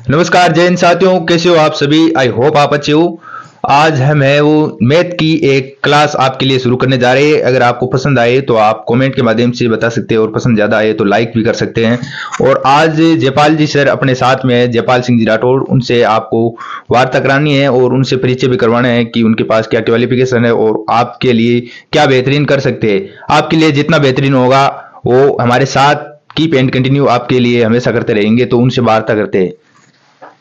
नमस्कार जय हिंद साथियों, कैसे हो आप सभी। आई होप आप अच्छे हो। आज हम है वो मैथ की एक क्लास आपके लिए शुरू करने जा रहे हैं। अगर आपको पसंद आए तो आप कमेंट के माध्यम से बता सकते हैं और पसंद ज्यादा आए तो लाइक भी कर सकते हैं। और आज जयपाल जी सर अपने साथ में है, जयपाल सिंह जी राठौड़, उनसे आपको वार्ता करानी है और उनसे परिचय भी करवाना है कि उनके पास क्या क्वालिफिकेशन है और आपके लिए क्या बेहतरीन कर सकते हैं। आपके लिए जितना बेहतरीन होगा वो हमारे साथ कीप एंड कंटिन्यू आपके लिए हमेशा करते रहेंगे। तो उनसे वार्ता करते हैं।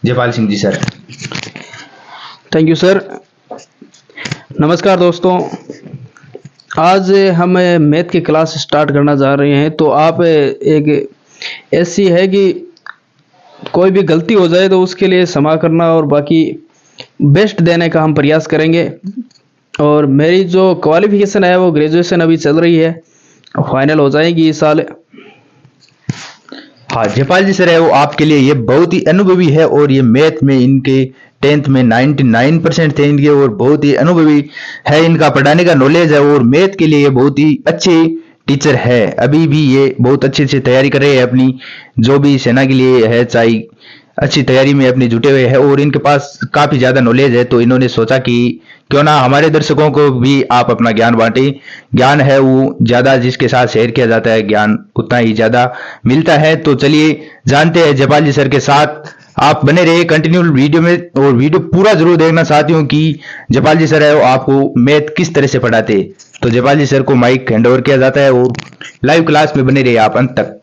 Jaipal Singh ji sir. Thank you sir. नमस्कार दोस्तों, आज हम मैथ की क्लास स्टार्ट करना जा रहे हैं। तो आप एक ऐसी है कि कोई भी गलती हो जाए तो उसके लिए क्षमा करना और बाकी बेस्ट देने का हम प्रयास करेंगे। और मेरी जो क्वालिफिकेशन है वो ग्रेजुएशन अभी चल रही है, फाइनल हो जाएगी इस साल। हाँ, जयपाल जी सर है वो आपके लिए ये बहुत ही अनुभवी है और ये मैथ में इनके 10th में 99% थे इनके और बहुत ही अनुभवी है। इनका पढ़ाने का नॉलेज है और मैथ के लिए ये बहुत ही अच्छे टीचर है। अभी भी ये बहुत अच्छे से तैयारी कर रहे हैं अपनी, जो भी सेना के लिए है, चाहे अच्छी तैयारी में अपनी जुटे हुए हैं और इनके पास काफी ज्यादा नॉलेज है। तो इन्होंने सोचा कि क्यों ना हमारे दर्शकों को भी आप अपना ज्ञान बांटे। ज्ञान है वो ज्यादा जिसके साथ शेयर किया जाता है, ज्ञान उतना ही ज्यादा मिलता है। तो चलिए जानते हैं जयपाल जी सर के साथ। आप बने रहिए कंटिन्यू वीडियो में और वीडियो पूरा जरूर देखना चाहती हूँ कि जयपाल जी सर है वो आपको मैथ किस तरह से पढ़ाते हैं। तो जयपाल जी सर को माइक हैंड ओवर किया जाता है और लाइव क्लास में बने रहिए आप अंत तक।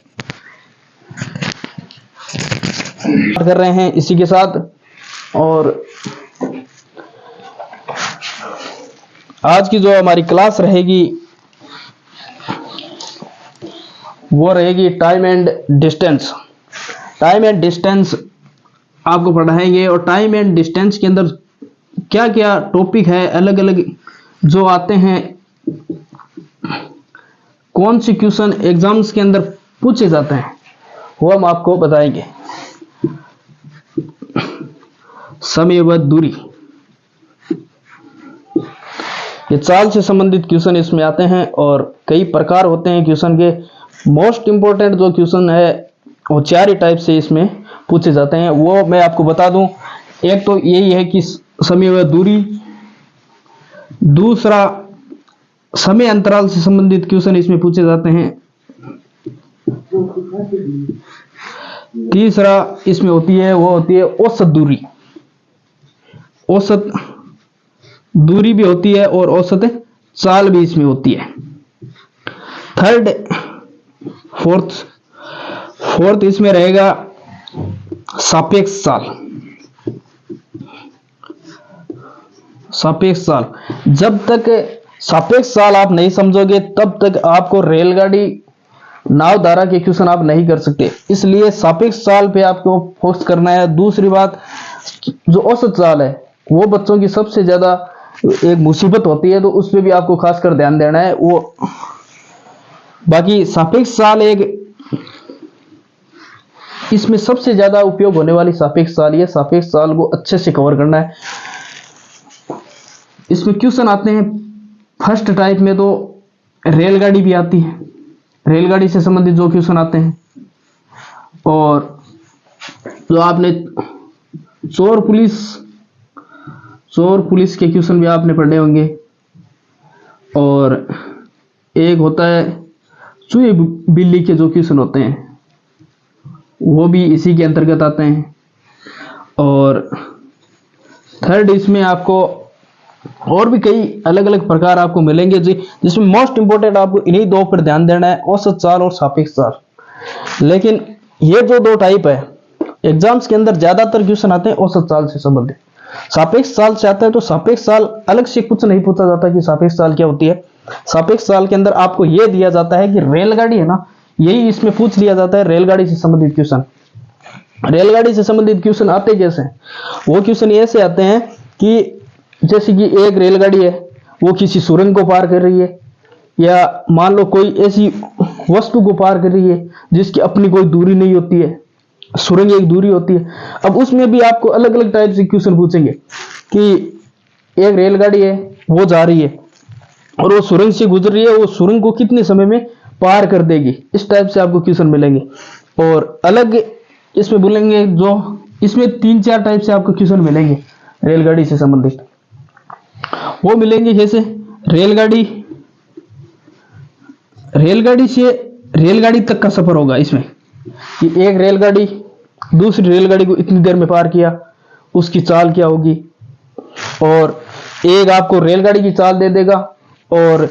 कर रहे हैं इसी के साथ। और आज की जो हमारी क्लास रहेगी वो रहेगी time and distance. Time and distance आपको पढ़ाएंगे और टाइम एंड डिस्टेंस के अंदर क्या क्या टॉपिक है, अलग अलग जो आते हैं, कौन सी क्वेश्चन एग्जाम्स के अंदर पूछे जाते हैं वो हम आपको बताएंगे। समय व दूरी, ये चाल से संबंधित क्वेश्चन इसमें आते हैं और कई प्रकार होते हैं क्वेश्चन के। मोस्ट इंपोर्टेंट जो क्वेश्चन है वो 4 ही टाइप से इसमें पूछे जाते हैं, वो मैं आपको बता दूं। एक तो यही है कि समय व दूरी, दूसरा समय अंतराल से संबंधित क्वेश्चन इसमें पूछे जाते हैं, तीसरा इसमें होती है वो होती है औसत दूरी। औसत दूरी भी होती है और औसत चाल भी इसमें होती है। थर्ड फोर्थ इसमें रहेगा सापेक्ष चाल। सापेक्ष चाल, जब तक सापेक्ष चाल आप नहीं समझोगे तब तक आपको रेलगाड़ी नाव धारा के क्वेश्चन आप नहीं कर सकते, इसलिए सापेक्ष चाल पे आपको फोकस करना है। दूसरी बात, जो औसत चाल है वो बच्चों की सबसे ज्यादा एक मुसीबत होती है, तो उस पर भी आपको खासकर ध्यान देना है। वो बाकी सापेक्ष चाल एक इसमें सबसे ज्यादा उपयोग होने वाली सापेक्ष चाल, ये सापेक्ष चाल को अच्छे से कवर करना है। इसमें क्वेश्चन आते हैं फर्स्ट टाइप में तो रेलगाड़ी भी आती है, रेलगाड़ी से संबंधित जो क्वेश्चन आते हैं, और जो आपने चोर पुलिस के क्वेश्चन भी आपने पढ़े होंगे, और एक होता है चूहे बिल्ली के जो क्वेश्चन होते हैं वो भी इसी के अंतर्गत आते हैं। और थर्ड इसमें आपको और भी कई अलग अलग प्रकार आपको मिलेंगे जिसमें मोस्ट इंपोर्टेंट आपको इन्हीं दो पर ध्यान देना है, औसत चाल और सापेक्ष चाल। लेकिन ये जो दो टाइप है एग्जाम्स के अंदर ज्यादातर क्वेश्चन आते हैं औसत चाल से संबंधित। सापेक्ष चाल से आता है तो सापेक्ष चाल अलग से कुछ नहीं पूछा जाता कि सापेक्ष चाल क्या होती है। सापेक्ष चाल के अंदर आपको यह दिया जाता है कि रेलगाड़ी है ना, यही इसमें पूछ लिया जाता है रेलगाड़ी से संबंधित क्वेश्चन। रेलगाड़ी से संबंधित क्वेश्चन आते कैसे हैं? वो क्वेश्चन ऐसे आते हैं कि जैसे कि एक रेलगाड़ी है वो किसी सुरंग को पार कर रही है, या मान लो कोई ऐसी वस्तु को पार कर रही है जिसकी अपनी कोई दूरी नहीं होती है, सुरंग एक दूरी होती है। अब उसमें भी आपको अलग अलग टाइप से क्वेश्चन पूछेंगे कि एक रेलगाड़ी है वो जा रही है और वो सुरंग से गुजर रही है, वो सुरंग को कितने समय में पार कर देगी, इस टाइप से आपको क्वेश्चन मिलेंगे। और अलग इसमें बोलेंगे जो इसमें 3-4 टाइप से आपको क्वेश्चन मिलेंगे रेलगाड़ी से संबंधित। वो मिलेंगे जैसे रेलगाड़ी से रेलगाड़ी तक का सफर होगा इसमें, कि एक रेलगाड़ी दूसरी रेलगाड़ी को इतनी देर में पार किया, उसकी चाल क्या होगी। और एक आपको रेलगाड़ी की चाल दे देगा, और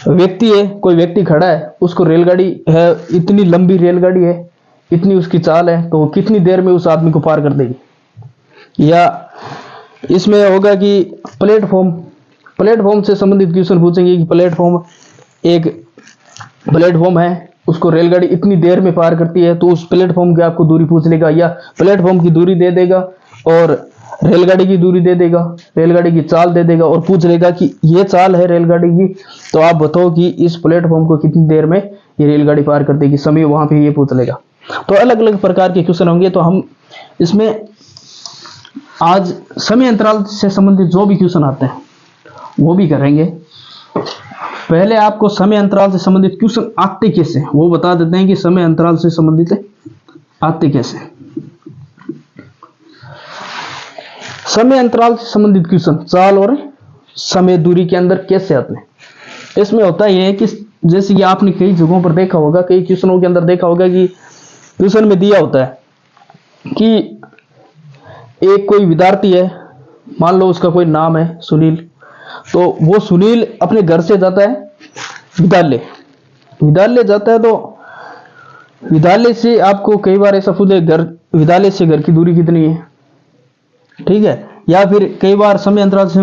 व्यक्ति है, कोई व्यक्ति खड़ा है, उसको रेलगाड़ी है, इतनी लंबी रेलगाड़ी है, इतनी उसकी चाल है, तो वो कितनी देर में उस आदमी को पार कर देगी। या इसमें होगा कि प्लेटफॉर्म से संबंधित क्वेश्चन पूछेंगे कि एक प्लेटफॉर्म है, उसको रेलगाड़ी इतनी देर में पार करती है, तो उस प्लेटफॉर्म की आपको दूरी पूछ लेगा, या प्लेटफॉर्म की दूरी दे देगा और रेलगाड़ी की दूरी दे देगा, रेलगाड़ी की चाल दे देगा, और पूछ लेगा कि ये चाल है रेलगाड़ी की, तो आप बताओ कि इस प्लेटफॉर्म को कितनी देर में ये रेलगाड़ी पार कर देगी, समय वहां पे ये पूछ लेगा। तो अलग अलग प्रकार के क्वेश्चन होंगे। तो हम इसमें आज समय अंतराल से संबंधित जो भी क्वेश्चन आते हैं वो भी करेंगे। पहले आपको समय अंतराल से संबंधित क्वेश्चन आते कैसे वो बता देते हैं कि समय अंतराल से संबंधित आते कैसे। समय अंतराल से संबंधित क्वेश्चन चाल और समय दूरी के अंदर कैसे आते हैं। इसमें होता यह है कि जैसे कि आपने कई जगहों पर देखा होगा, कई क्वेश्चनों के अंदर देखा होगा कि क्वेश्चन में दिया होता है कि एक कोई विद्यार्थी है, मान लो उसका कोई नाम है सुनील, तो वो सुनील अपने घर से जाता है विद्यालय जाता है। तो विद्यालय से आपको कई बार ऐसा पूछे विद्यालय से घर की दूरी कितनी है, ठीक है। या फिर कई बार समय अंतराल से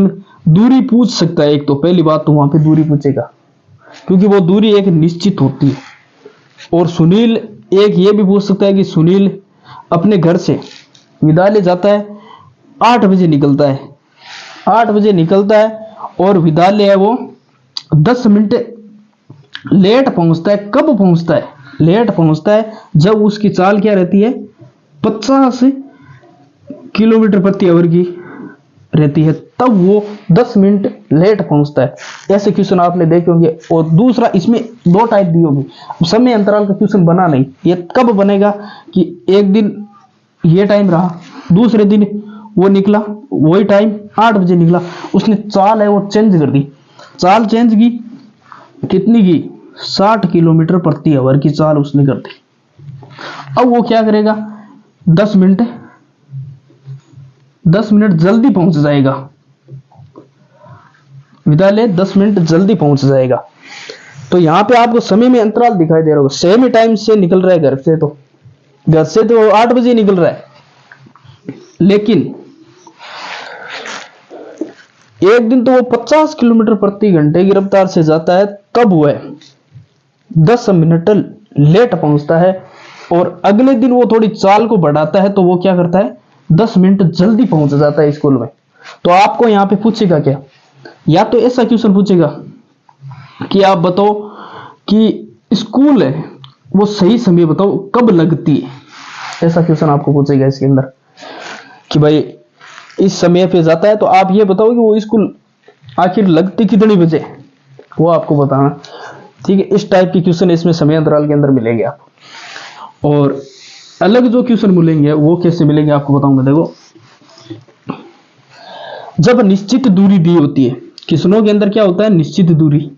दूरी पूछ सकता है। एक तो पहली बात तो वहां पे दूरी पूछेगा, क्योंकि वो दूरी एक निश्चित होती है। और सुनील एक ये भी पूछ सकता है कि सुनील अपने घर से विद्यालय जाता है, 8 बजे निकलता है, 8 बजे निकलता है, और विद्यालय है वो 10 मिनट लेट पहुंचता है। कब पहुंचता है? लेट पहुंचता है जब उसकी चाल क्या रहती है, 50 किलोमीटर प्रति आवर की रहती है, तब वो 10 मिनट लेट पहुंचता है। ऐसे क्वेश्चन आपने देखे होंगे। और दूसरा, इसमें 2 टाइप दी होगी। समय अंतराल का क्वेश्चन बना नहीं, ये कब बनेगा कि एक दिन ये टाइम रहा, दूसरे दिन वो निकला, वही टाइम 8 बजे निकला, उसने चाल है वो चेंज कर दी, चाल चेंज की, कितनी की, 60 किलोमीटर प्रति आवर की चाल उसने कर दी। अब वो क्या करेगा, 10 मिनट जल्दी पहुंच जाएगा विद्यालय, 10 मिनट जल्दी पहुंच जाएगा। तो यहां पे आपको समय में अंतराल दिखाई दे रहा होगा। सेम टाइम से निकल रहा है घर से तो 8 बजे निकल रहा है, लेकिन एक दिन तो वो 50 किलोमीटर प्रति घंटे की रफ्तार से जाता है, तब वह 10 मिनट लेट पहुंचता है। और अगले दिन वो थोड़ी चाल को बढ़ाता है, तो वो क्या करता है, 10 मिनट जल्दी पहुंच जाता है स्कूल में। तो आपको यहां पे पूछेगा क्या, या तो ऐसा क्वेश्चन पूछेगा कि आप बताओ कि स्कूल है वो सही समय बताओ कब लगती है। ऐसा क्वेश्चन आपको पूछेगा इसके अंदर कि भाई इस समय पे जाता है, तो आप ये बताओ कि वो स्कूल आखिर लगती कितनी बजे, वो आपको बताना, ठीक है। इस टाइप के क्वेश्चन इसमें समय अंतराल के अंदर मिलेंगे आप। और अलग जो क्वेश्चन मिलेंगे वो कैसे मिलेंगे आपको बताऊंगा। देखो, जब निश्चित दूरी दी होती है, क्वेश्चनों के अंदर क्या होता है, निश्चित दूरी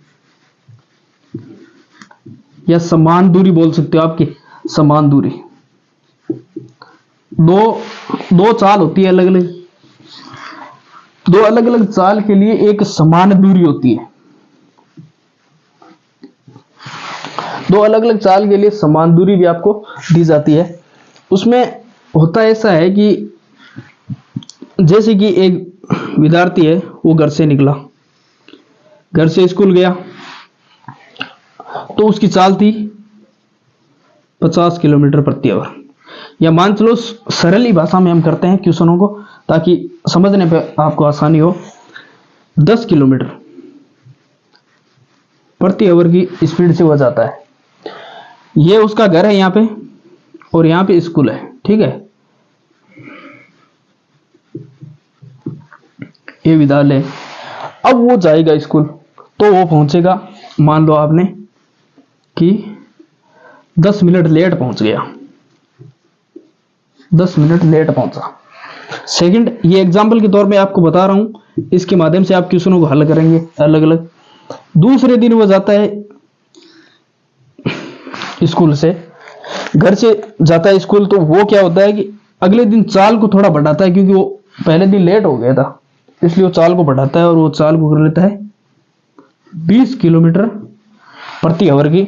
या समान दूरी बोल सकते हो आपकी, समान दूरी, दो चाल होती है अलग अलग, दो अलग अलग चाल के लिए एक समान दूरी होती है। दो अलग अलग चाल के लिए समान दूरी भी आपको दी जाती है। उसमें होता ऐसा है कि जैसे कि एक विद्यार्थी है, वो घर से निकला, घर से स्कूल गया, तो उसकी चाल थी 50 किलोमीटर प्रति आवर। या मान चलो सरल ही भाषा में हम करते हैं क्वेश्चनों को ताकि समझने पे आपको आसानी हो, 10 किलोमीटर प्रति आवर की स्पीड से हो जाता है। ये उसका घर है यहाँ पे, और यहाँ पे स्कूल है, ठीक है। ये विद्यालय, अब वो जाएगा स्कूल, तो वो पहुंचेगा, मान लो आपने कि 10 मिनट लेट पहुंच गया, 10 मिनट लेट पहुंचा। सेकंड, ये एग्जाम्पल के तौर पे आपको बता रहा हूं, इसके माध्यम से आप क्वेश्चनों को हल करेंगे अलग अलग। दूसरे दिन वो जाता है स्कूल से, घर से जाता है स्कूल, तो वो क्या होता है कि अगले दिन चाल को थोड़ा बढ़ाता है, क्योंकि वो पहले दिन लेट हो गया था, इसलिए वो चाल को बढ़ाता है और वो चाल को कर लेता है 20 किलोमीटर प्रति आवर की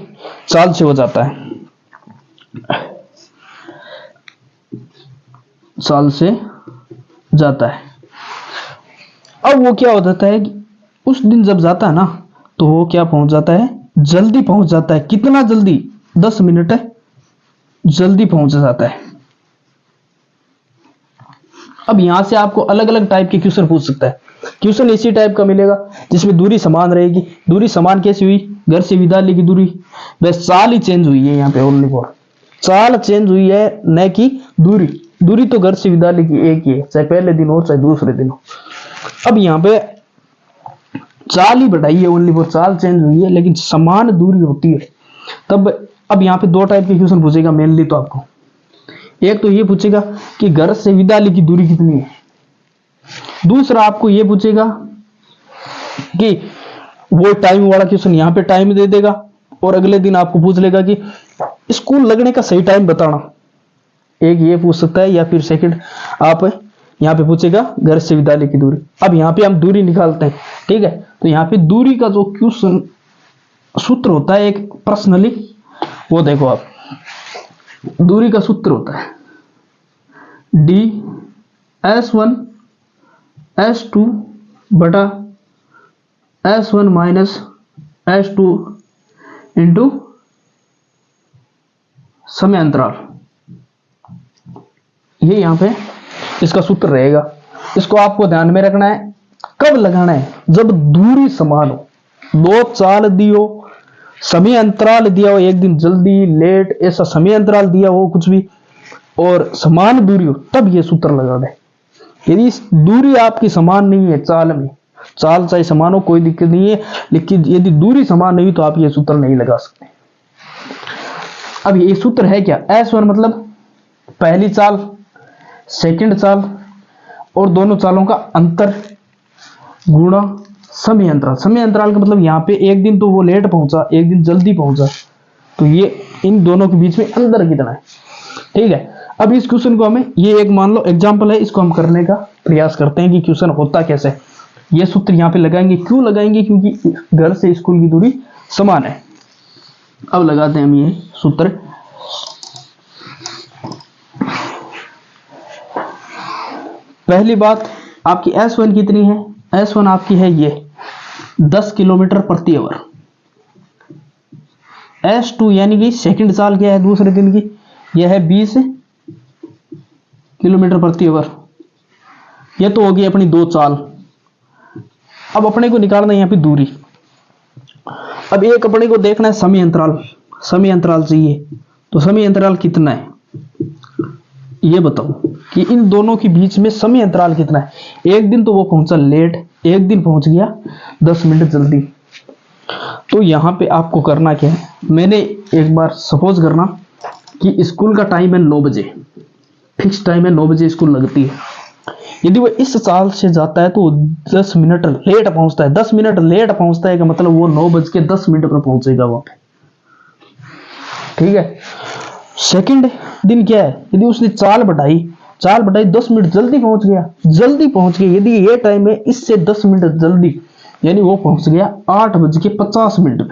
चाल से हो जाता है, चाल से जाता है। अब वो क्या हो जाता है कि उस दिन जब जाता है ना, तो वो क्या पहुंच जाता है, जल्दी पहुंच जाता है। कितना जल्दी? 10 मिनट जल्दी पहुंच जाता है। अब यहां से आपको अलग अलग टाइप के क्वेश्चन पूछ सकता है। क्वेश्चन इसी टाइप का मिलेगा जिसमें दूरी समान रहेगी। दूरी समान कैसी हुई? घर से विद्यालय की दूरी, बस चाल ही चेंज हुई है यहाँ पे, ओनली फॉर चाल चेंज हुई है, न कि दूरी। दूरी तो घर से विद्यालय की एक ही है, चाहे पहले दिन हो चाहे दूसरे दिन हो। अब यहाँ पे चाल ही बढ़ाई है, ओनली फॉर चाल चेंज हुई है, लेकिन समान दूरी होती है तब। अब यहाँ पे दो टाइप के क्वेश्चन पूछेगा मेनली तो आपको। एक तो ये पूछेगा कि घर से विद्यालय की दूरी कितनी है। दूसरा आपको ये पूछेगा कि वो टाइम वाला क्वेश्चन यहाँ पे टाइम दे देगा, और अगले दिन आपको पूछ लेगा कि स्कूल लगने का सही टाइम बताना। एक ये पूछ सकता है, या फिर सेकंड आप यहाँ पे पूछेगा घर से विद्यालय की दूरी। अब यहाँ पे हम दूरी निकालते हैं, ठीक है। तो यहाँ पे दूरी का जो क्वेश्चन सूत्र होता है एक पर्सनली, वो देखो आप, दूरी का सूत्र होता है d(s1 s2 बटा s1 माइनस s2 इंटू समय अंतराल। ये यहां पे इसका सूत्र रहेगा। इसको आपको ध्यान में रखना है। कब लगाना है? जब दूरी समान हो, दो चाल दियो, समय अंतराल दिया हो, एक दिन जल्दी लेट ऐसा समय अंतराल दिया हो कुछ भी, और समान दूरी हो, तब ये सूत्र लगा दे। यदि दूरी आपकी समान नहीं है चाल में, चाल चाहे समान हो कोई दिक्कत नहीं है, लेकिन यदि दूरी समान नहीं तो आप ये सूत्र नहीं लगा सकते। अब ये सूत्र है क्या? S1 मतलब पहली चाल, सेकंड चाल और दोनों चालों का अंतर गुणा समय अंतराल। समय अंतराल का मतलब यहाँ पे एक दिन तो वो लेट पहुंचा, एक दिन जल्दी पहुंचा, तो ये इन दोनों के बीच में अंतर कितना है, ठीक है। अब इस क्वेश्चन को हमें, ये एक मान लो एग्जांपल है, इसको हम करने का प्रयास करते हैं कि क्वेश्चन होता कैसे। ये सूत्र यहाँ पे लगाएंगे। क्यों लगाएंगे? क्योंकि घर से स्कूल की दूरी समान है। अब लगाते हैं हम ये सूत्र। पहली बात, आपकी S1 कितनी है? S1 आपकी है ये 10 किलोमीटर प्रति आवर। S2 यानी कि सेकंड चाल क्या है दूसरे दिन की, यह है 20 किलोमीटर प्रति आवर। यह तो होगी अपनी दो चाल। अब अपने को निकालना है यहाँ पे दूरी। अब एक अपने को देखना है समय अंतराल। समय अंतराल चाहिए, तो समय अंतराल कितना है ये बताओ कि इन दोनों के बीच में समय अंतराल कितना है। एक दिन तो वो पहुंचा लेट, एक दिन पहुंच गया 10 मिनट जल्दी। तो यहाँ पे आपको करना क्या है, मैंने एक बार सपोज करना कि स्कूल का टाइम है 9 बजे, फिक्स टाइम है 9 बजे स्कूल लगती है। यदि वो इस चाल से जाता है तो 10 मिनट लेट पहुंचता है। 10 मिनट लेट पहुंचता है का मतलब वो 9:10 पर पहुंचेगा वहां पे, ठीक है। सेकंड दिन क्या है, यदि उसने चाल बढ़ाई 10 मिनट जल्दी पहुंच गया, यदि ये टाइम है इससे 10 मिनट जल्दी, यानी वो पहुंच गया 8:50 में।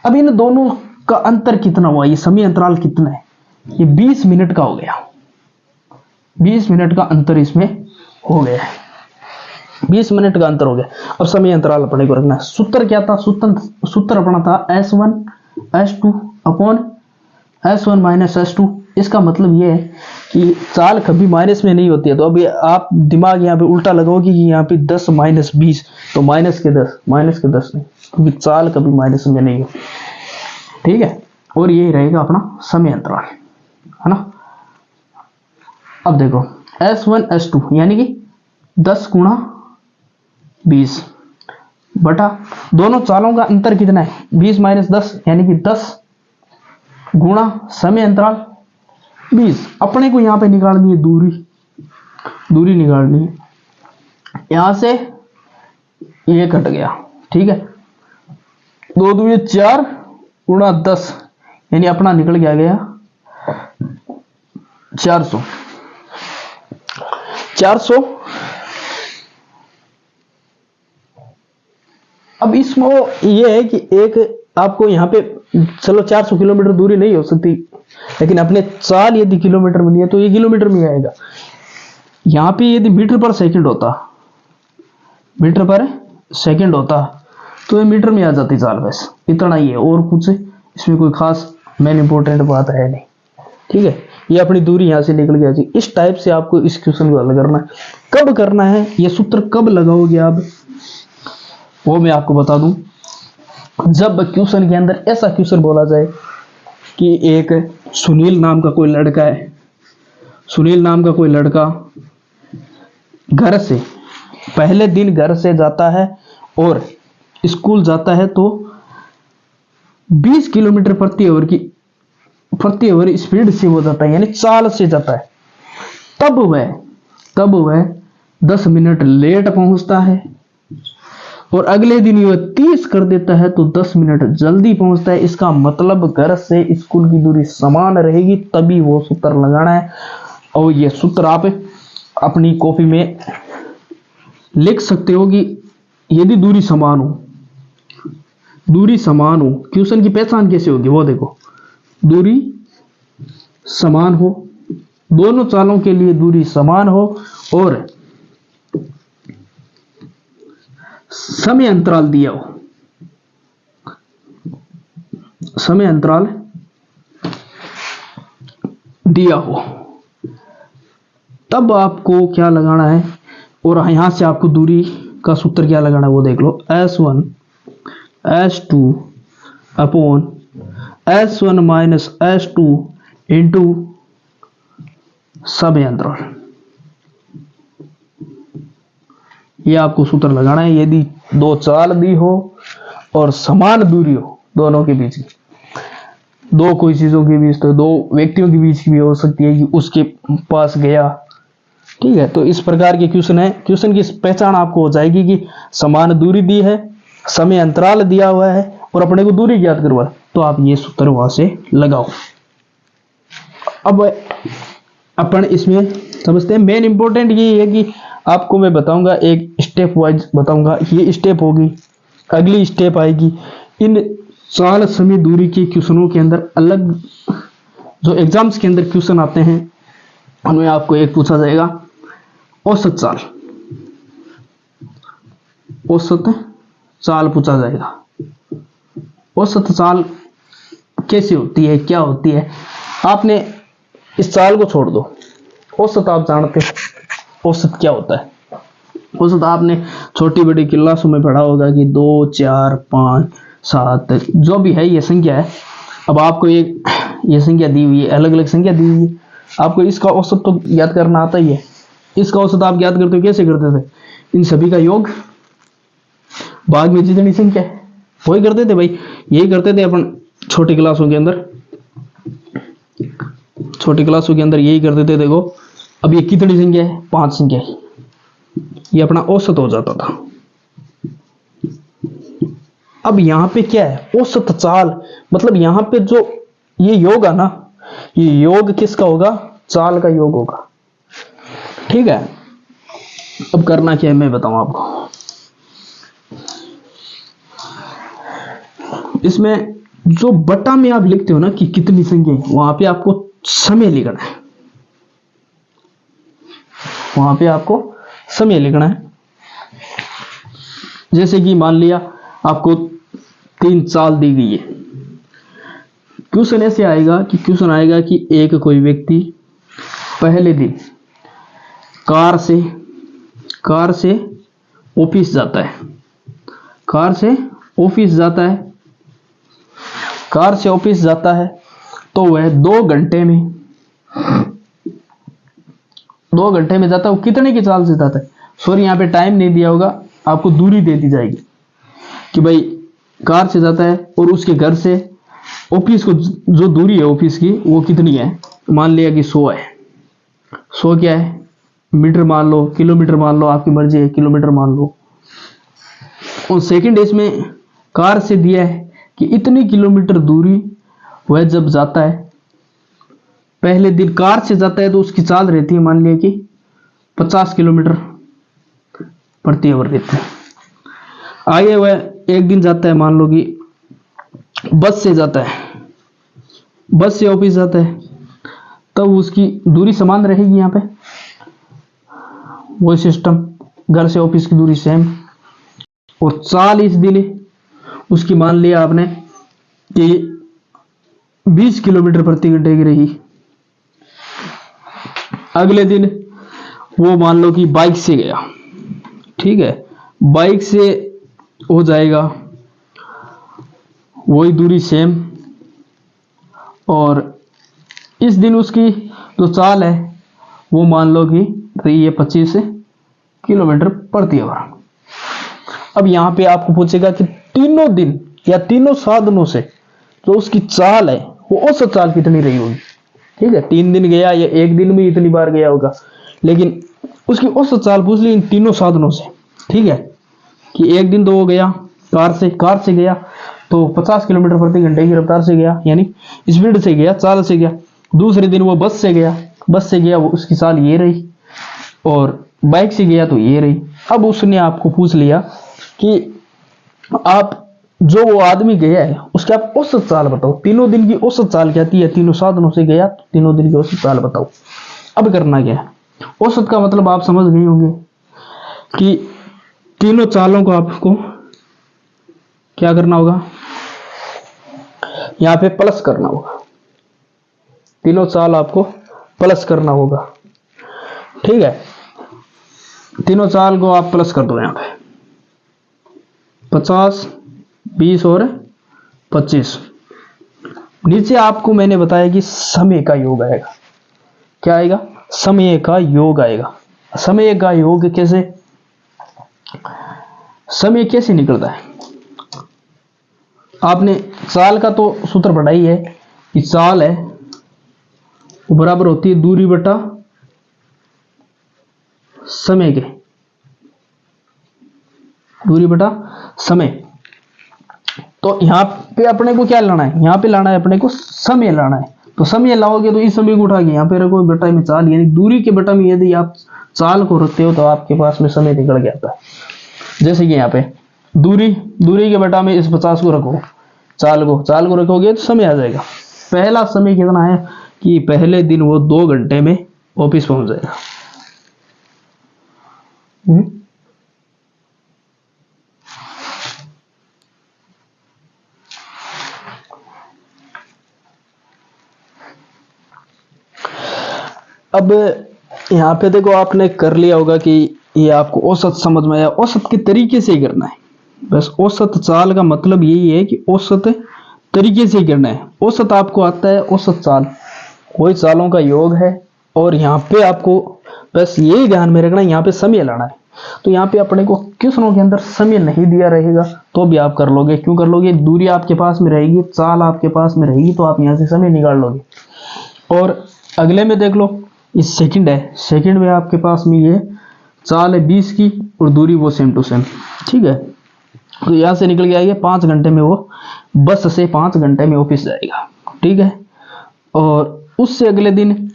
अब इन दोनों का अंतर कितना हुआ, ये समय अंतराल कितना है, ये 20 मिनट का हो गया। 20 मिनट का अंतर इसमें हो गया है, 20 मिनट का अंतर हो गया। अब समय अंतराल अपने को रखना है। सूत्र क्या था? सूत्र अपना था S1 S2 upon S1 minus S2। इसका मतलब ये है कि चाल कभी माइनस में नहीं होती है। तो अभी आप दिमाग यहाँ पे उल्टा लगाओगे कि यहाँ पे 10 माइनस 20, तो माइनस के 10 नहीं, क्योंकि चाल कभी माइनस में नहीं होती, ठीक है। और यही रहेगा अपना समय अंतराल, है ना। अब देखो S1 S2 यानी कि 10 गुणा 20 बटा दोनों चालों का अंतर कितना है, 20 माइनस 10 यानी कि 10 गुणा समय अंतराल 20। अपने को यहाँ पे निकालनी है दूरी निकालनी है। यहां से ये कट गया, ठीक है, 2 दूनी 4 गुणा 10, यानी अपना निकल गया 400। अब इसमें ये है कि एक आपको यहाँ पे चलो 400 किलोमीटर दूरी नहीं हो सकती, लेकिन अपने चाल यदि किलोमीटर में लिया तो ये किलोमीटर में आएगा। यहाँ पे यदि मीटर पर सेकंड होता तो ये मीटर में आ जाती चाल। बस इतना ही है, और कुछ इसमें कोई खास मेन इंपॉर्टेंट बात है नहीं, ठीक है। ये अपनी दूरी यहाँ से निकल गया जी। इस टाइप से आपको इस क्वेश्चन को हल करना है। कब करना है, ये सूत्र कब लगाओगे आप, वो मैं आपको बता दूं। जब क्वेश्चन के अंदर ऐसा क्वेश्चन बोला जाए कि एक सुनील नाम का कोई लड़का घर से पहले दिन घर से जाता है और स्कूल जाता है तो 20 किलोमीटर प्रति आवर स्पीड से हो जाता है, यानी चाल से जाता है। तब वह 10 मिनट लेट पहुंचता है, और अगले दिन वह 30 कर देता है तो 10 मिनट जल्दी पहुंचता है। इसका मतलब घर से स्कूल की दूरी समान रहेगी, तभी वो सूत्र लगाना है। और ये सूत्र आप अपनी कॉपी में लिख सकते हो कि यदि दूरी समान हो, क्वेश्चन की पहचान कैसे होगी वो देखो। दूरी समान हो, दोनों चालों के लिए दूरी समान हो, और समय अंतराल दिया हो, तब आपको क्या लगाना है। और यहां से आपको दूरी का सूत्र क्या लगाना है वो देख लो। S1 S2 upon S1 minus S2 into समय अंतराल, ये आपको सूत्र लगाना है। यदि दो चाल दी हो और समान दूरी हो दोनों के बीच की, दो कोई चीजों के बीच, तो 2 व्यक्तियों के बीच की भी हो सकती है कि उसके पास गया, ठीक है। तो इस प्रकार के क्वेश्चन है। क्वेश्चन की पहचान आपको हो जाएगी कि समान दूरी दी है, समय अंतराल दिया हुआ है, और अपने को दूरी ज्ञात करवा, तो आप ये सूत्र वहां से लगाओ। अब अपन इसमें समझते हैं। मेन इंपॉर्टेंट ये है कि आपको मैं बताऊंगा, एक स्टेप वाइज बताऊंगा। ये स्टेप होगी, अगली स्टेप आएगी। इन चाल समय दूरी के क्वेश्चनों के अंदर अलग जो एग्जाम्स के अंदर क्वेश्चन आते हैं, उनमें आपको एक पूछा जाएगा औसत चाल पूछा जाएगा। औसत चाल कैसी होती है, क्या होती है, आपने इस चाल को छोड़ दो। औसत आप जानते हैं, औसत क्या होता है। औसत आपने छोटी बड़ी क्लासों में पढ़ा होगा कि 2 4 5 7 जो भी है ये संख्या है। अब आपको ये संख्या दी हुई है, अलग अलग संख्या दी हुई है, आपको इसका औसत तो याद करना आता ही है। इसका औसत आप याद करते हो, कैसे करते थे, इन सभी का योग भाग में जितनी संख्या है वही करते थे भाई। यही करते थे अपन छोटी क्लासों के अंदर यही करते थे। देखो अब ये कितनी संख्या है, 5 संख्या है, ये अपना औसत हो जाता था। अब यहां पे क्या है, औसत चाल, मतलब यहां पे जो ये योग है ना, ये योग किसका होगा, चाल का योग होगा, ठीक है। अब करना क्या है मैं बताऊं आपको। इसमें जो बटा में आप लिखते हो ना कि कितनी संख्या है, वहां पे आपको समय लिखना है, वहां पे आपको समय लिखना है। जैसे कि मान लिया आपको 3 चाल दी गई है। क्वेश्चन ऐसे आएगा कि एक कोई व्यक्ति पहले दिन कार से ऑफिस जाता है, तो वह 2 घंटे में जाता है। वो कितने की चाल से जाता है, सॉरी यहाँ पे टाइम नहीं दिया होगा, आपको दूरी दे दी जाएगी कि भाई कार से जाता है और उसके घर से ऑफिस को जो दूरी है ऑफिस की वो कितनी है, मान लिया कि 100 है, 100 क्या है, मीटर मान लो, किलोमीटर मान लो, आपकी मर्जी है, किलोमीटर मान लो। और सेकंड इसमें कार से दिया है कि इतनी किलोमीटर दूरी वह जब जाता है, पहले दिन कार से जाता है तो उसकी चाल रहती है मान लिया कि 50 किलोमीटर प्रति आवर रहती है। आगे वह एक दिन जाता है, मान लो कि बस से जाता है, बस से ऑफिस जाता है, तब उसकी दूरी समान रहेगी। यहाँ पे वही सिस्टम, घर से ऑफिस की दूरी सेम, और चाल इस दिन उसकी मान लिया आपने कि 20 किलोमीटर प्रति घंटे की रही। अगले दिन वो मान लो कि बाइक से गया, ठीक है, बाइक से हो जाएगा वही दूरी सेम, और इस दिन उसकी जो चाल है वो मान लो कि रही है 25 किलोमीटर प्रति आवर। अब यहाँ पे आपको पूछेगा कि तीनों दिन या तीनों साधनों से जो उसकी चाल है वो औसत चाल कितनी रही होगी। ठीक है, 3 दिन गया या एक दिन में इतनी बार गया होगा, लेकिन उसकी औसत चाल पूछ ली इन तीनों साधनों से। ठीक है, कि एक दिन तो वो गया कार से गया तो 50 किलोमीटर प्रति घंटे की रफ्तार से गया, यानी स्पीड से गया, चाल से गया। दूसरे दिन वो बस से गया वो उसकी चाल ये रही, और बाइक से गया तो ये रही। अब उसने आपको पूछ लिया कि आप जो वो आदमी गया है उसके आप औसत चाल बताओ, तीनों दिन की औसत चाल क्या थी, है तीनों साधनों से गया, तीनों दिन की औसत चाल बताओ। अब करना क्या है, औसत का मतलब आप समझ गए होंगे कि तीनों चालों को आपको क्या करना होगा, यहां पे प्लस करना होगा, तीनों चाल आपको प्लस करना होगा। ठीक है, तीनों चाल को आप प्लस कर दो, यहां पे 50, 20 और 25। नीचे आपको मैंने बताया कि समय का योग आएगा। क्या आएगा, समय का योग आएगा। समय का योग कैसे, समय कैसे निकलता है, आपने चाल का तो सूत्र पढ़ा ही है कि चाल है वो बराबर होती है दूरी बटा समय के, दूरी बटा समय। तो यहां पे अपने को क्या लाना है, यहां पे लाना है अपने को समय लाना है। तो समय लाओगे तो इस समय को उठा के यहां पे रखो, बटा में चाल, यानी दूरी के बटा में यदि आप चाल को रखते हो तो आपके पास में समय निकल गया था। जैसे कि यहाँ पे दूरी के बटा में इस 50 को रखो, चाल को रखोगे तो समय आ जाएगा। पहला समय कितना है कि पहले दिन वो 2 घंटे में ऑफिस पहुंच जाएगा। अब यहाँ पे देखो, आपने कर लिया होगा कि ये आपको औसत समझ में आया। औसत के तरीके से ही करना है, बस औसत चाल का मतलब यही है कि औसत तरीके से ही करना है। औसत आपको आता है, औसत चाल वही चालों का योग है। और यहाँ पे आपको बस यही ध्यान में रखना है, यहाँ पे समय लाना है। तो यहाँ पे अपने को क्वेश्चनों के अंदर समय नहीं दिया रहेगा तो भी आप कर लोगे। क्यों कर लोगे, दूरी आपके पास में रहेगी, चाल आपके पास में रहेगी, तो आप यहाँ से समय निकाल लोगे। और अगले में देख लो, इस सेकंड है, सेकंड में आपके पास में ये चाल है 20 की और दूरी वो सेम टू सेम। ठीक है, तो यहाँ से निकल के आएगा 5 घंटे में, वो बस से 5 घंटे में ऑफिस जाएगा। ठीक है, और उससे अगले दिन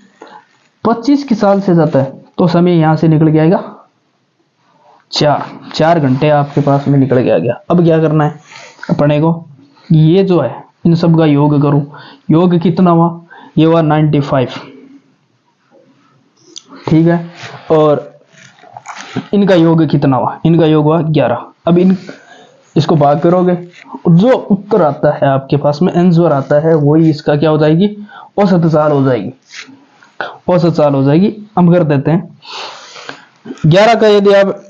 25 की चाल से जाता है तो समय यहाँ से निकल के आएगा 4 घंटे आपके पास में निकल के आ गया। अब क्या करना है अपने को, ये जो है इन सब का योग करूं, योग कितना हुआ, ये हुआ 95। ठीक है, और इनका योग कितना हुआ, इनका योग हुआ 11। अब इसको भाग करोगे, जो उत्तर आता है आपके पास में, आंसर आता है, वही इसका क्या हो जाएगी, औसत चाल हो जाएगी, औसत चाल हो जाएगी। हम कर देते हैं 11 का यदि आप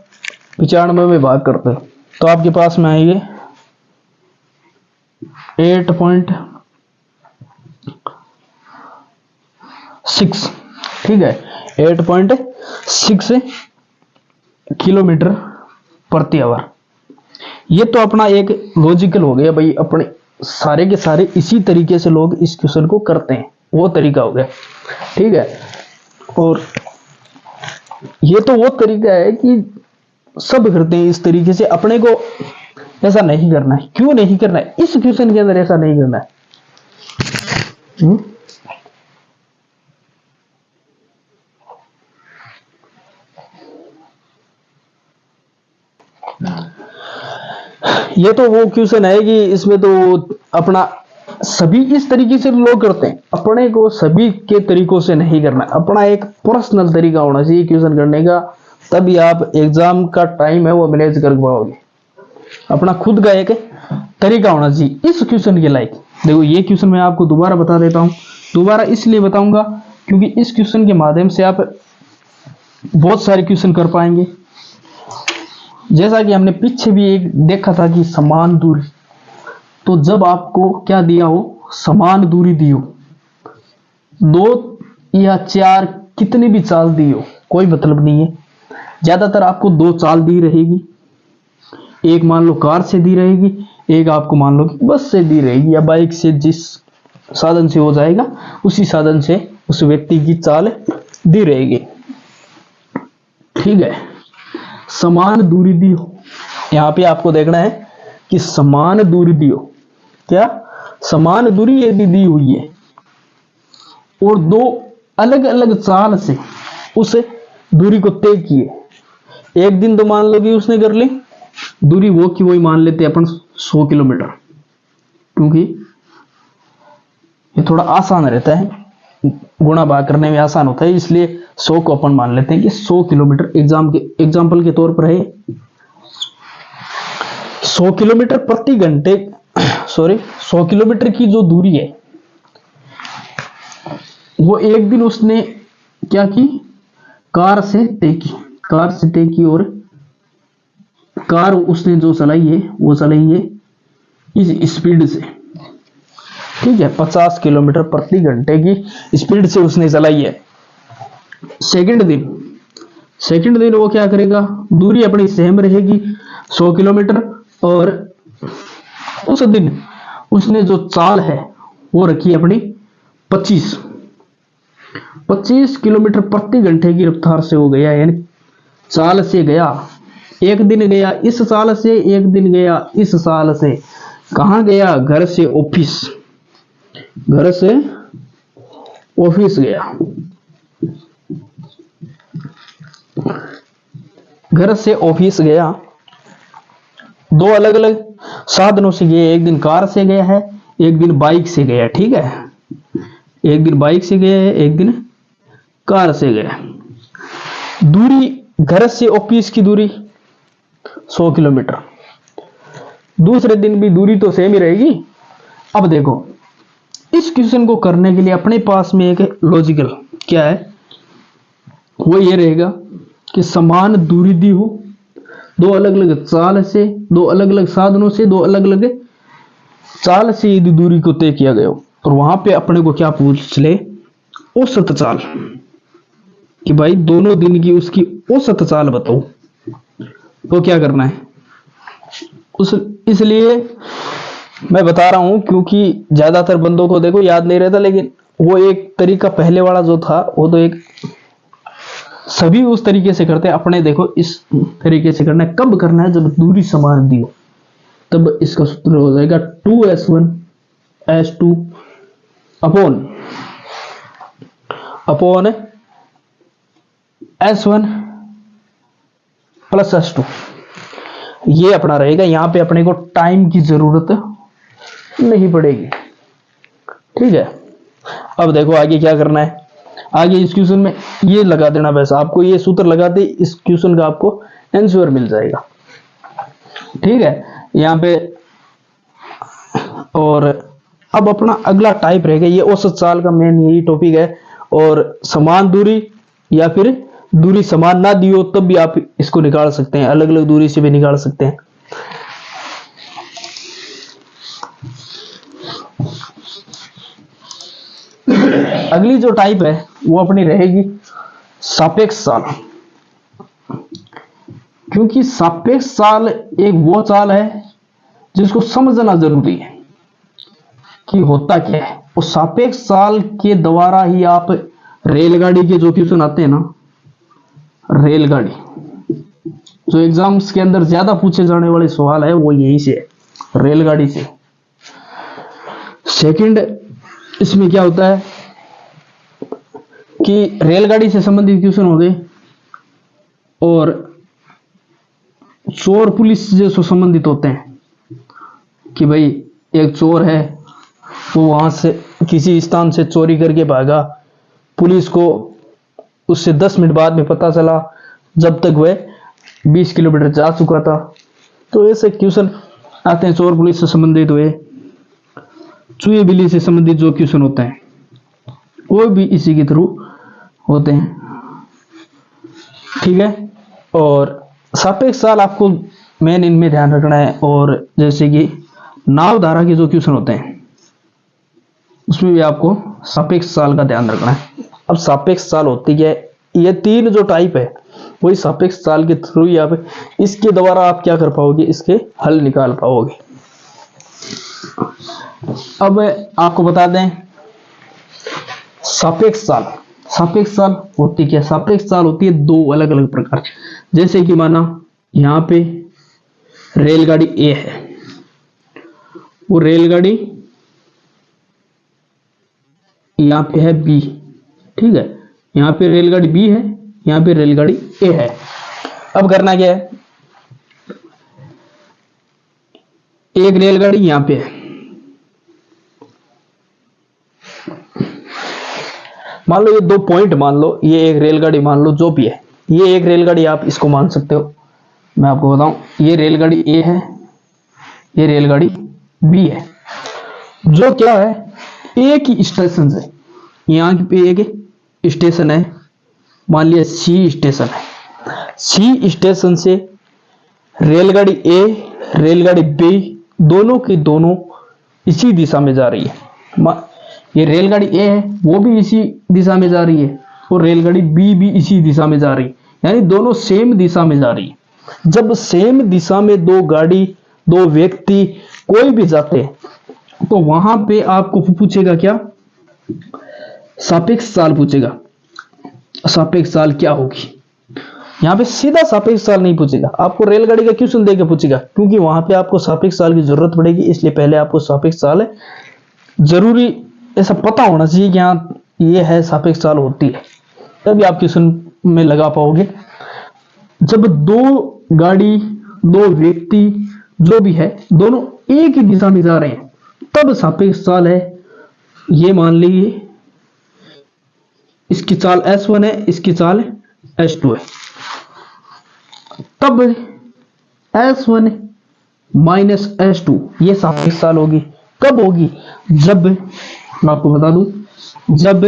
95 में भाग करते हो तो आपके पास में आएंगे 8.6। ठीक है, 8.6 किलोमीटर प्रति आवर। ये तो अपना एक लॉजिकल हो गया भाई, अपने सारे के सारे इसी तरीके से लोग इस क्वेश्चन को करते हैं, वो तरीका हो गया। ठीक है। और ये तो वो तरीका है कि सब करते हैं इस तरीके से, अपने को ऐसा नहीं करना है। क्यों नहीं करना है? इस क्वेश्चन के अंदर ऐसा नहीं करना है। ये तो वो क्वेश्चन है कि इसमें तो अपना सभी इस तरीके से लोग करते हैं, अपने को सभी के तरीकों से नहीं करना, अपना एक पर्सनल तरीका होना चाहिए क्वेश्चन करने का, तभी आप एग्जाम का टाइम है वो मैनेज कर पाओगे। अपना खुद का एक तरीका होना चाहिए इस क्वेश्चन के लायक। देखो ये क्वेश्चन मैं आपको दोबारा बता देता हूं, दोबारा इसलिए बताऊंगा क्योंकि इस क्वेश्चन के माध्यम से आप बहुत सारे क्वेश्चन कर पाएंगे। जैसा कि हमने पीछे भी एक देखा था कि समान दूरी, तो जब आपको क्या दिया हो, समान दूरी दी हो, 2 या 4 कितनी भी चाल दी हो कोई मतलब नहीं है, ज्यादातर आपको 2 चाल दी रहेगी। एक मान लो कार से दी रहेगी, एक आपको मान लो कि बस से दी रहेगी या बाइक से, जिस साधन से हो जाएगा उसी साधन से उस व्यक्ति की चाल दी रहेगी। ठीक है, समान दूरी दी हो, यहां पे आपको देखना है कि समान दूरी दी हो, क्या समान दूरी यदि दी हुई है और 2 अलग अलग चाल से उस दूरी को तय किए, एक दिन तो मान लो कि उसने कर ली दूरी वो की वही मान लेते अपन 100 किलोमीटर, क्योंकि ये थोड़ा आसान रहता है, गुणा भाग करने में आसान होता है, इसलिए 100 को अपन मान लेते हैं कि 100 किलोमीटर एग्जाम्पल के तौर पर है। 100 किलोमीटर प्रति घंटे, सॉरी 100 किलोमीटर की जो दूरी है वो एक दिन उसने क्या की, कार से तय की और कार उसने जो चलाई है वो चलाई है इस स्पीड से। ठीक है, 50 किलोमीटर प्रति घंटे की स्पीड से उसने चलाई है। सेकंड दिन वो क्या करेगा, दूरी अपनी सेम रहेगी 100 किलोमीटर, और उस दिन उसने जो चाल है वो रखी अपनी 25 किलोमीटर प्रति घंटे की रफ्तार से हो गया, यानी चाल से गया। एक दिन गया इस चाल से, एक दिन गया इस चाल से। कहां गया, घर से ऑफिस गया, घर से ऑफिस गया। 2 अलग अलग साधनों से गया, एक दिन कार से गया है, एक दिन बाइक से गया। ठीक है, एक दिन बाइक से गया है, एक दिन कार से गया। दूरी घर से ऑफिस की दूरी 100 किलोमीटर, दूसरे दिन भी दूरी तो सेम ही रहेगी। अब देखो इस क्वेश्चन को करने के लिए अपने पास में एक लॉजिकल क्या है, वो ये रहेगा कि समान दूरी दी हो, 2 अलग अलग चाल से, 2 अलग अलग साधनों से, 2 अलग अलग चाल से यदि दूरी को तय किया गया हो, और वहां पे अपने को क्या पूछ ले, औसत चाल, कि भाई दोनों दिन की उसकी औसत चाल बताओ। तो क्या करना है, इसलिए मैं बता रहा हूं क्योंकि ज्यादातर बंदों को देखो याद नहीं रहता, लेकिन वो एक तरीका पहले वाला जो था वो तो एक सभी उस तरीके से करते हैं, अपने देखो इस तरीके से करना है। कब करना है, जब दूरी समान दी हो, तब इसका सूत्र हो जाएगा 2s1 s2 upon s1 plus s2। ये अपना रहेगा, यहां पे अपने को टाइम की जरूरत नहीं पड़ेगी। ठीक है, अब देखो आगे क्या करना है। आगे इस क्वेश्चन में ये लगा देना, बस आपको ये सूत्र लगाते इस क्वेश्चन का आपको आंसर मिल जाएगा। ठीक है, यहां पे और अब अपना अगला टाइप रहेगा, ये औसत चाल का मेन यही टॉपिक है। और समान दूरी या फिर दूरी समान ना दी हो तब भी आप इसको निकाल सकते हैं, अलग अलग दूरी से भी निकाल सकते हैं। अगली जो टाइप है वो अपनी रहेगी सापेक्ष चाल, क्योंकि सापेक्ष चाल एक वो चाल है जिसको समझना जरूरी है कि होता क्या है। उस सापेक्ष चाल के द्वारा ही आप रेलगाड़ी के जो क्वेश्चन आते हैं ना, रेलगाड़ी जो एग्जाम्स के अंदर ज्यादा पूछे जाने वाले सवाल है वो यही से है, रेलगाड़ी से। सेकंड इसमें क्या होता है कि रेलगाड़ी से संबंधित क्वेश्चन हो गए, और चोर पुलिस से संबंधित होते हैं कि भाई एक चोर है, वो वहां से किसी स्थान से चोरी करके भागा, पुलिस को उससे 10 मिनट बाद में पता चला, जब तक वह 20 किलोमीटर जा चुका था। तो ऐसे क्वेश्चन आते हैं चोर पुलिस से संबंधित हुए। चूहे बिल्ली से संबंधित जो क्वेश्चन होते हैं वो भी इसी के थ्रू होते हैं, ठीक है। और सापेक्ष काल आपको मेन इनमें ध्यान रखना है। और जैसे कि नाव धारा के जो क्वेश्चन होते हैं उसमें भी आपको सापेक्ष काल का ध्यान रखना है। अब सापेक्ष काल होती है, ये 3 जो टाइप है वही सापेक्ष काल के थ्रू ही आप इसके द्वारा आप क्या कर पाओगे, इसके हल निकाल पाओगे। अब आपको बता दें सापेक्ष काल, सापेक्ष काल होती क्या? सापेक्ष काल होती है 2 अलग अलग प्रकार। जैसे कि माना यहां पे रेलगाड़ी ए है, वो रेलगाड़ी यहां पे है बी, ठीक है। यहां पे रेलगाड़ी बी है, यहां पे रेलगाड़ी ए है। अब करना क्या है, एक रेलगाड़ी यहां पे है, मान लो ये 2 पॉइंट मान लो, ये एक रेलगाड़ी मान लो जो भी है, ये एक रेलगाड़ी आप इसको मान सकते हो। मैं आपको बताऊं, ये रेलगाड़ी ए है, ये रेलगाड़ी बी है, जो क्या है एक ही स्टेशन से, यहां पे एक स्टेशन है, मान लिया सी स्टेशन है, सी स्टेशन से रेलगाड़ी ए रेलगाड़ी बी दोनों की दोनों इसी दिशा में जा रही है। ये रेलगाड़ी ए है वो भी इसी दिशा में जा रही है, और रेलगाड़ी बी भी इसी दिशा में जा रही है, यानी दोनों सेम दिशा में जा रही है। जब सेम दिशा में 2 गाड़ी 2 व्यक्ति कोई भी जाते हैं तो वहां पे आपको पूछेगा क्या, सापेक्ष काल पूछेगा। सापेक्ष काल क्या होगी, यहां पे सीधा सापेक्ष काल नहीं पूछेगा, आपको रेलगाड़ी का क्वेश्चन देके पूछेगा, क्योंकि वहां पे आपको सापेक्ष काल की जरूरत पड़ेगी। इसलिए पहले आपको सापेक्ष काल जरूरी ऐसा पता होना चाहिए कि हाँ ये है सापेक्ष काल होती है, तभी आप क्वेश्चन में लगा पाओगे। जब 2 गाड़ी 2 व्यक्ति जो भी है दोनों एक ही दिशा में जा रहे हैं तब सापेक्ष काल है। ये मान लीजिए इसकी चाल S1 है, इसकी चाल S2 है, तब S1 माइनस S2 ये सापेक्ष काल होगी। कब होगी, जब मैं आपको बता दूं, जब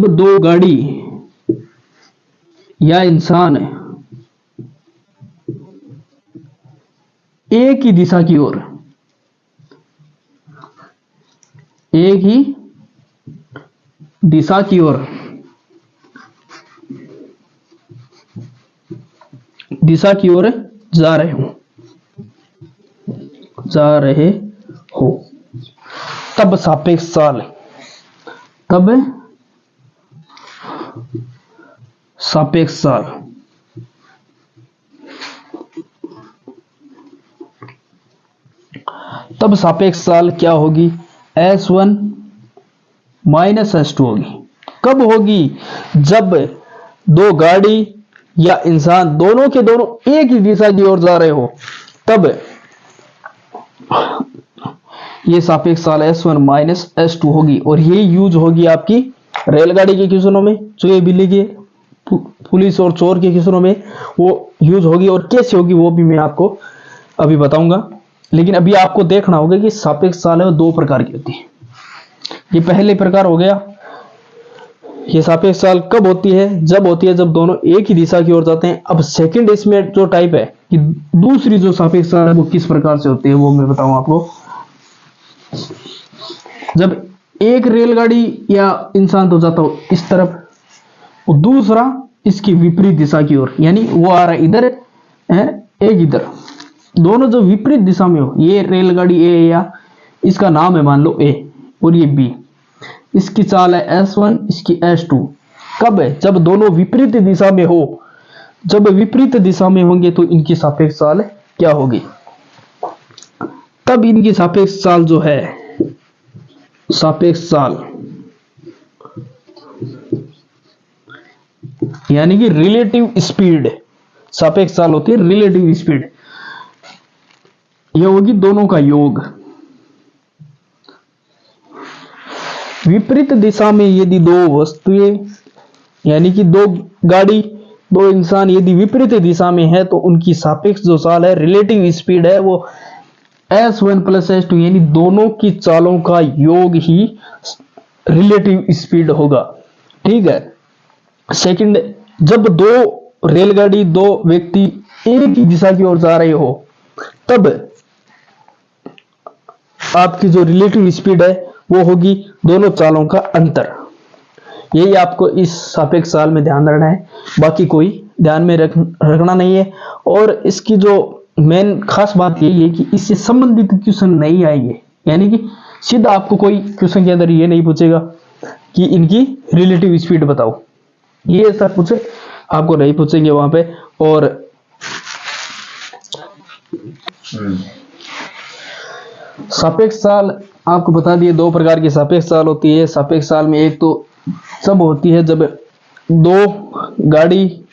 दो गाड़ी या इंसान एक ही दिशा की ओर, एक ही दिशा की ओर जा रहे हो तब सापेक्ष काल, तब सापेक्ष काल। तब सापेक्ष काल क्या होगी, S1 माइनस S2 होगी। कब होगी, जब 2 गाड़ी या इंसान दोनों के दोनों एक ही दिशा की ओर जा रहे हो, तब ये सापेक्ष काल S1 माइनस S2 होगी। और ये यूज होगी आपकी रेलगाड़ी के क्वेश्चनों में, चूहे बिल्ली के, पुलिस और चोर के क्वेश्चनों में वो यूज होगी। और कैसे होगी वो भी मैं आपको अभी बताऊंगा, लेकिन अभी आपको देखना होगा कि सापेक्ष काल है वो 2 प्रकार की होती है। ये पहले प्रकार हो गया, ये सापेक्ष काल कब होती है, जब होती है जब दोनों एक ही दिशा की ओर जाते हैं। अब सेकंड इसमें जो टाइप है कि दूसरी जो सापेक्ष काल है वो किस प्रकार से होती है वो मैं बताऊं आपको। जब एक रेलगाड़ी या इंसान तो जाता हो इस तरफ और दूसरा इसकी विपरीत दिशा की ओर, यानी वो आ रहा है इधर है, एक इधर, दोनों जो विपरीत दिशा में हो, ये रेलगाड़ी ए या इसका नाम है मान लो ए, और ये बी। इसकी चाल है S1, इसकी S2। कब है? जब दोनों विपरीत दिशा में हो। जब विपरीत दिशा में होंगे तो इनकी सापेक्ष चाल क्या होगी? तब इनकी सापेक्ष चाल जो है, सापेक्ष चाल यानी कि रिलेटिव स्पीड, सापेक्ष चाल होती है रिलेटिव स्पीड, यह होगी दोनों का योग। विपरीत दिशा में यदि दो वस्तुएं यानी कि दो गाड़ी, दो इंसान यदि विपरीत दिशा में है तो उनकी सापेक्ष जो चाल है, रिलेटिव स्पीड है, वो S1 प्लस S2 यानी दोनों की चालों का योग ही रिलेटिव स्पीड होगा। ठीक है। सेकंड, जब दो रेलगाड़ी, दो व्यक्ति एक ही दिशा की ओर जा रहे हो, तब आपकी जो रिलेटिव स्पीड है वो होगी दोनों चालों का अंतर। यही आपको इस सापेक्ष चाल में ध्यान रखना है, बाकी कोई ध्यान में रखना नहीं है। और इसकी जो मेन खास बात यही है कि इससे संबंधित क्वेश्चन नहीं आएंगे, यानी कि सीधा आपको कोई क्वेश्चन के अंदर ये नहीं पूछेगा कि इनकी रिलेटिव स्पीड बताओ, ये ऐसा पूछे आपको नहीं पूछेंगे वहां पे। और सापेक्ष चाल आपको बता दिए, दो प्रकार की सापेक्ष चाल होती है। सापेक्ष चाल में एक तो जब होती है जब दो गाड़ी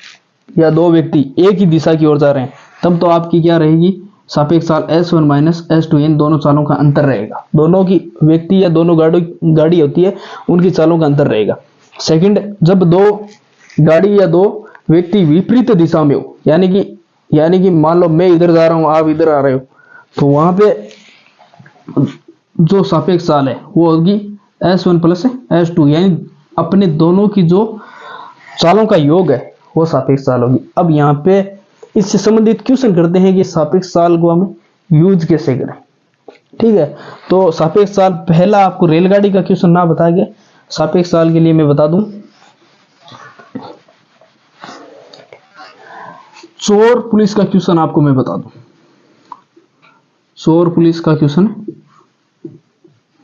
या दो व्यक्ति एक ही दिशा की ओर जा रहे हैं, तब तो आपकी क्या रहेगी? सापेक्ष चाल S1 माइनस S2, इन दोनों चालों का अंतर रहेगा। दोनों की व्यक्ति या दोनों गाड़ी होती है, उनकी चालों का अंतर रहेगा। सेकंड, जब दो गाड़ी या दो व्यक्ति विपरीत दिशा में हो, यानी कि मान लो मैं इधर जा रहा हूं, आप इधर आ रहे हो, तो वहां पे जो सापेक्ष चाल है वो होगी S1 प्लस S2, यानी अपने दोनों की जो चालों का योग है वो सापेक्ष चाल होगी। अब यहाँ पे इससे संबंधित क्वेश्चन करते हैं कि सापेक्ष चाल को हम यूज कैसे करें। ठीक है, तो सापेक्ष चाल, पहला आपको रेलगाड़ी का क्वेश्चन ना बता के सापेक्ष चाल के लिए मैं बता दूं, चोर पुलिस का क्वेश्चन आपको मैं बता दूं, चोर पुलिस का क्वेश्चन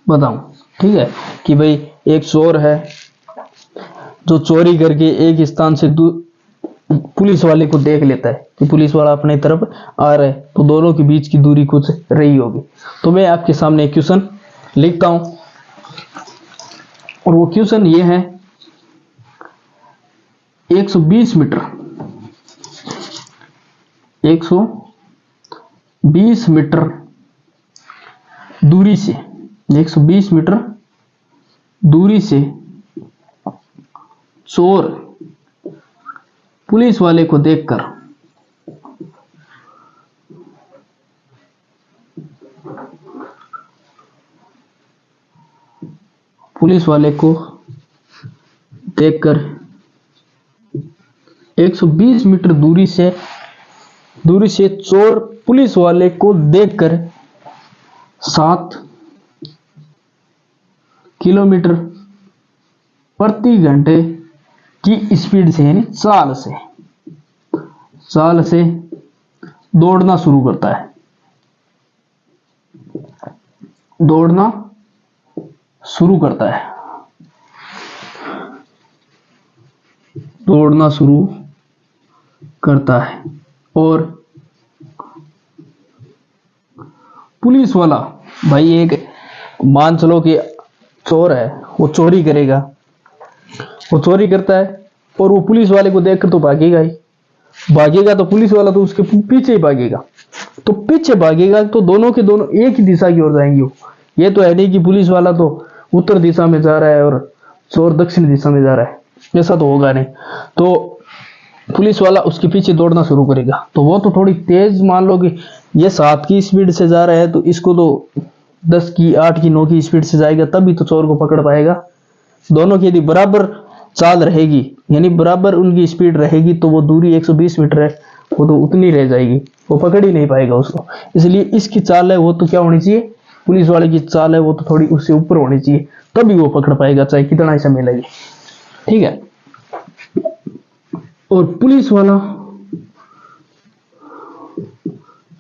बताऊं। ठीक है, कि भाई एक चोर है जो चोरी करके एक स्थान से पुलिस वाले को देख लेता है कि पुलिस वाला अपने तरफ आ रहा है, तो दोनों के बीच की दूरी कुछ रही होगी। तो मैं आपके सामने एक क्वेश्चन लिखता हूं, और वो क्वेश्चन ये है, 120 मीटर 120 मीटर दूरी से 120 मीटर दूरी से चोर पुलिस वाले को देखकर पुलिस वाले को देखकर 120 मीटर दूरी से चोर पुलिस वाले को देखकर 7 किलोमीटर प्रति घंटे की स्पीड से, यानी चाल से दौड़ना शुरू करता है। दौड़ना शुरू करता है और पुलिस वाला, भाई एक मान चलो कि चोर है, वो चोरी करेगा, वो चोरी करता है और वो पुलिस वाले को देखकर तो भागेगा ही, तो पुलिस वाला तो उसके पीछे ही भागेगा। तो पीछे भागेगा तो दोनों के दोनों एक ही दिशा की ओर जाएंगे। ये तो है नहीं कि पुलिस वाला तो उत्तर दिशा में जा रहा है और चोर दक्षिण दिशा में जा रहा है, ऐसा तो होगा नहीं। तो पुलिस वाला उसके पीछे दौड़ना शुरू करेगा, तो वो तो थोड़ी तेज, मान लो कि ये 7 की स्पीड से जा रहा है, तो इसको तो 10 की, 8 की, 9 की स्पीड से जाएगा, तभी तो चोर को पकड़ पाएगा। दोनों की यदि बराबर चाल रहेगी, यानी बराबर उनकी स्पीड रहेगी, तो वो दूरी 120 मीटर है, वो तो उतनी रह जाएगी, वो पकड़ ही नहीं पाएगा उसको। इसलिए इसकी चाल है वो तो क्या होनी चाहिए, पुलिस वाले की चाल है वो तो थोड़ी उससे ऊपर होनी चाहिए, तभी वो पकड़ पाएगा, चाहे कितना ही समय लगे। ठीक है, और पुलिस वाला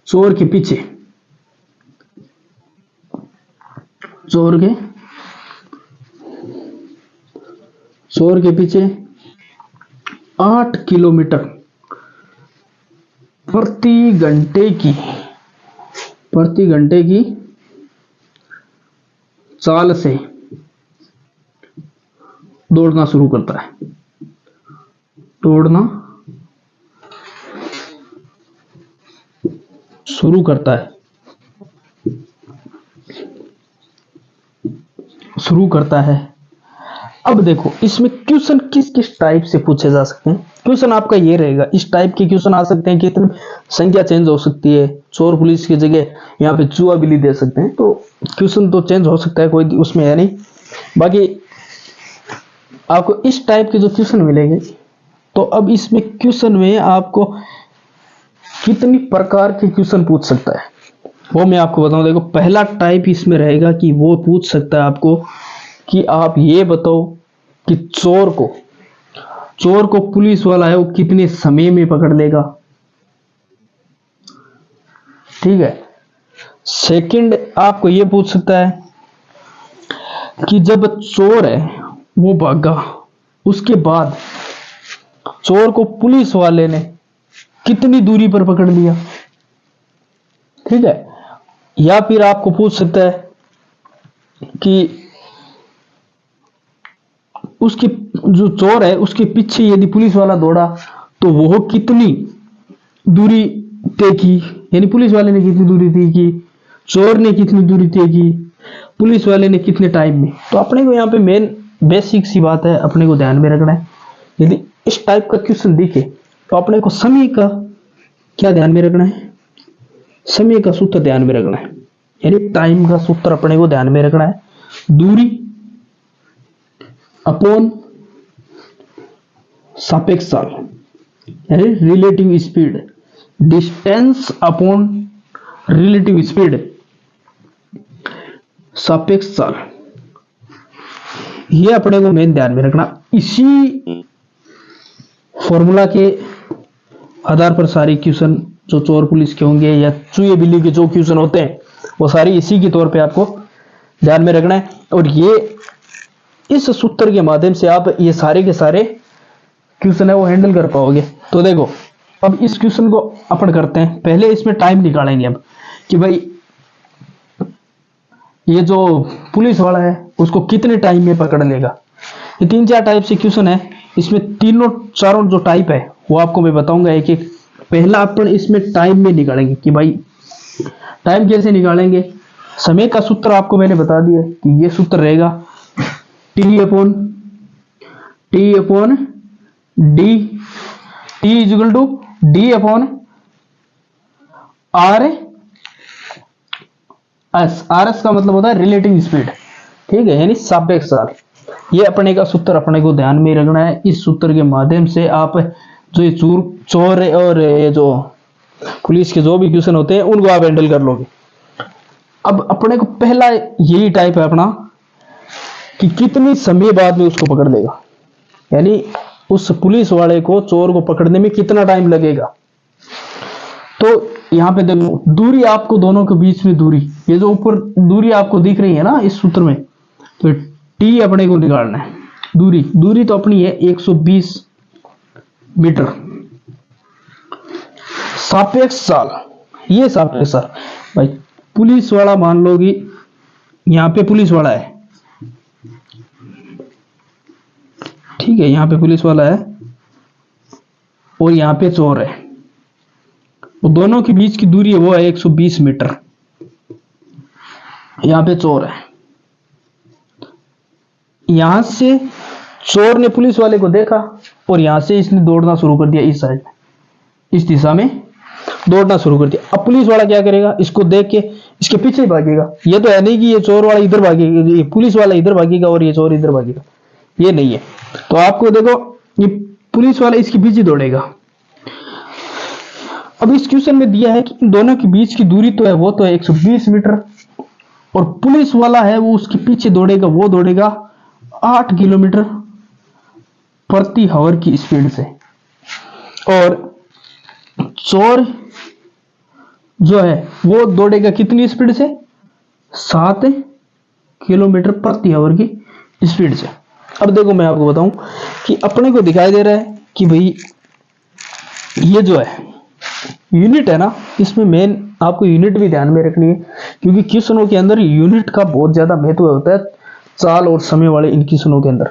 चोर के चोर के पीछे 8 किलोमीटर प्रति घंटे की चाल से दौड़ना शुरू करता है। दौड़ना शुरू करता है। अब देखो इसमें क्वेश्चन किस किस टाइप से पूछे जा सकते हैं। क्वेश्चन आपका ये रहेगा, इस टाइप के क्वेश्चन आ सकते हैं कि इतनी संख्या चेंज हो सकती है, चोर पुलिस की जगह यहाँ पे चूहा बिल्ली दे सकते हैं। तो क्वेश्चन तो चेंज हो सकता है, कोई उसमें है नहीं। बाकी आपको इस टाइप के जो क्वेश्चन मिलेंगे, तो अब इसमें क्वेश्चन में आपको कितनी प्रकार के क्वेश्चन पूछ सकता है वो मैं आपको बताऊं। देखो पहला टाइप इसमें रहेगा कि वो पूछ सकता है आपको कि आप ये बताओ कि चोर को पुलिस वाला है वो कितने समय में पकड़ लेगा। ठीक है। सेकंड आपको ये पूछ सकता है कि जब चोर है वो भागा, उसके बाद चोर को पुलिस वाले ने कितनी दूरी पर पकड़ लिया। ठीक है। या फिर आपको पूछ सकता है कि उसके जो चोर है उसके पीछे यदि पुलिस वाला दौड़ा तो वो कितनी दूरी तय की, यानी पुलिस वाले ने कितनी दूरी तय की, चोर ने कितनी दूरी तय की, पुलिस वाले ने कितने टाइम में। तो अपने को यहाँ पे मेन बेसिक सी बात है, अपने को ध्यान में रखना है। यदि इस टाइप का क्वेश्चन दिखे तो अपने को समय का क्या ध्यान में रखना है, समय का सूत्र ध्यान में रखना है, यानी टाइम का सूत्र अपने को ध्यान में रखना है। दूरी अपॉन सापेक्ष चाल, यानी relative speed, distance upon relative speed, सापेक्ष चाल, ये अपने को मेन ध्यान में रखना। इसी फॉर्मूला के आधार पर सारे क्वेश्चन जो चोर पुलिस के होंगे या चूहे बिल्ली के जो क्वेश्चन होते हैं वो सारी इसी के तौर पे आपको ध्यान में रखना है। और ये इस सूत्र के माध्यम से आप ये सारे के सारे क्वेश्चन है वो हैंडल कर पाओगे। तो देखो अब इस क्वेश्चन को अपन करते हैं। पहले इसमें टाइम निकालेंगे अब कि भाई ये जो पुलिस वाला है उसको कितने टाइम में पकड़ लेगा। ये 3-4 टाइप से क्वेश्चन है। इसमें तीनों चारों जो टाइप है वो आपको मैं बताऊंगा एक एक। पहला अपन इसमें टाइम में निकालेंगे कि भाई टाइम कैसे निकालेंगे। समय का सूत्र आपको मैंने बता दिया कि ये सूत्र रहेगा T upon D, T equal to D upon R S. R S का मतलब होता है रिलेटिव स्पीड। ठीक है, यानी सापेक्ष चाल। ये अपने का सूत्र अपने को ध्यान में रखना है। इस सूत्र के माध्यम से आप जो ये चोर और ये जो पुलिस के जो भी क्वेश्चन होते हैं उनको आप हैंडल कर लोगे। अब अपने को पहला यही टाइप है अपना कि कितनी समय बाद में उसको पकड़ लेगा, यानी उस पुलिस वाले को चोर को पकड़ने में कितना टाइम लगेगा। तो यहाँ पे देखो दूरी आपको दोनों के बीच में दूरी, ये जो ऊपर दूरी आपको दिख रही है ना इस सूत्र में, तो टी अपने को निकालना है। दूरी तो अपनी है 120 मीटर। सापेक्ष चाल, ये सापेक्ष चाल भाई पुलिस वाला मान लो कि यहाँ पे पुलिस वाला है। ठीक है, यहाँ पे पुलिस वाला है और यहाँ पे चोर है। वो दोनों के बीच की दूरी है वो है 120 मीटर। यहाँ पे चोर है, यहां से चोर ने पुलिस वाले को देखा और यहां से इसने दौड़ना शुरू कर दिया, इस साइड में, इस दिशा में दौड़ना शुरू कर दिया। अब पुलिस वाला क्या करेगा, इसको देख के इसके पीछे भागेगा। ये तो है नहीं कि ये चोर वाला इधर भागेगा, ये पुलिस वाला इधर भागेगा और ये चोर इधर भागेगा, ये नहीं है। तो आपको देखो ये पुलिस वाला इसके पीछे दौड़ेगा। अब इस क्वेश्चन में दिया है कि इन दोनों के बीच की दूरी तो है वो तो है 120 मीटर और पुलिस वाला है वो उसके पीछे दौड़ेगा, वो दौड़ेगा 8 किलोमीटर प्रति आवर की स्पीड से। और चोर जो है वो दौड़ेगा कितनी स्पीड से, 7 किलोमीटर प्रति आवर की स्पीड से। अब देखो मैं आपको बताऊं कि अपने को दिखाई दे रहा है कि भाई ये जो है यूनिट है ना, इसमें मेन आपको यूनिट भी ध्यान में रखनी है, क्योंकि क्वेश्चनों के अंदर यूनिट का बहुत ज्यादा महत्व होता है चाल और समय वाले इन क्वेश्चनों के अंदर,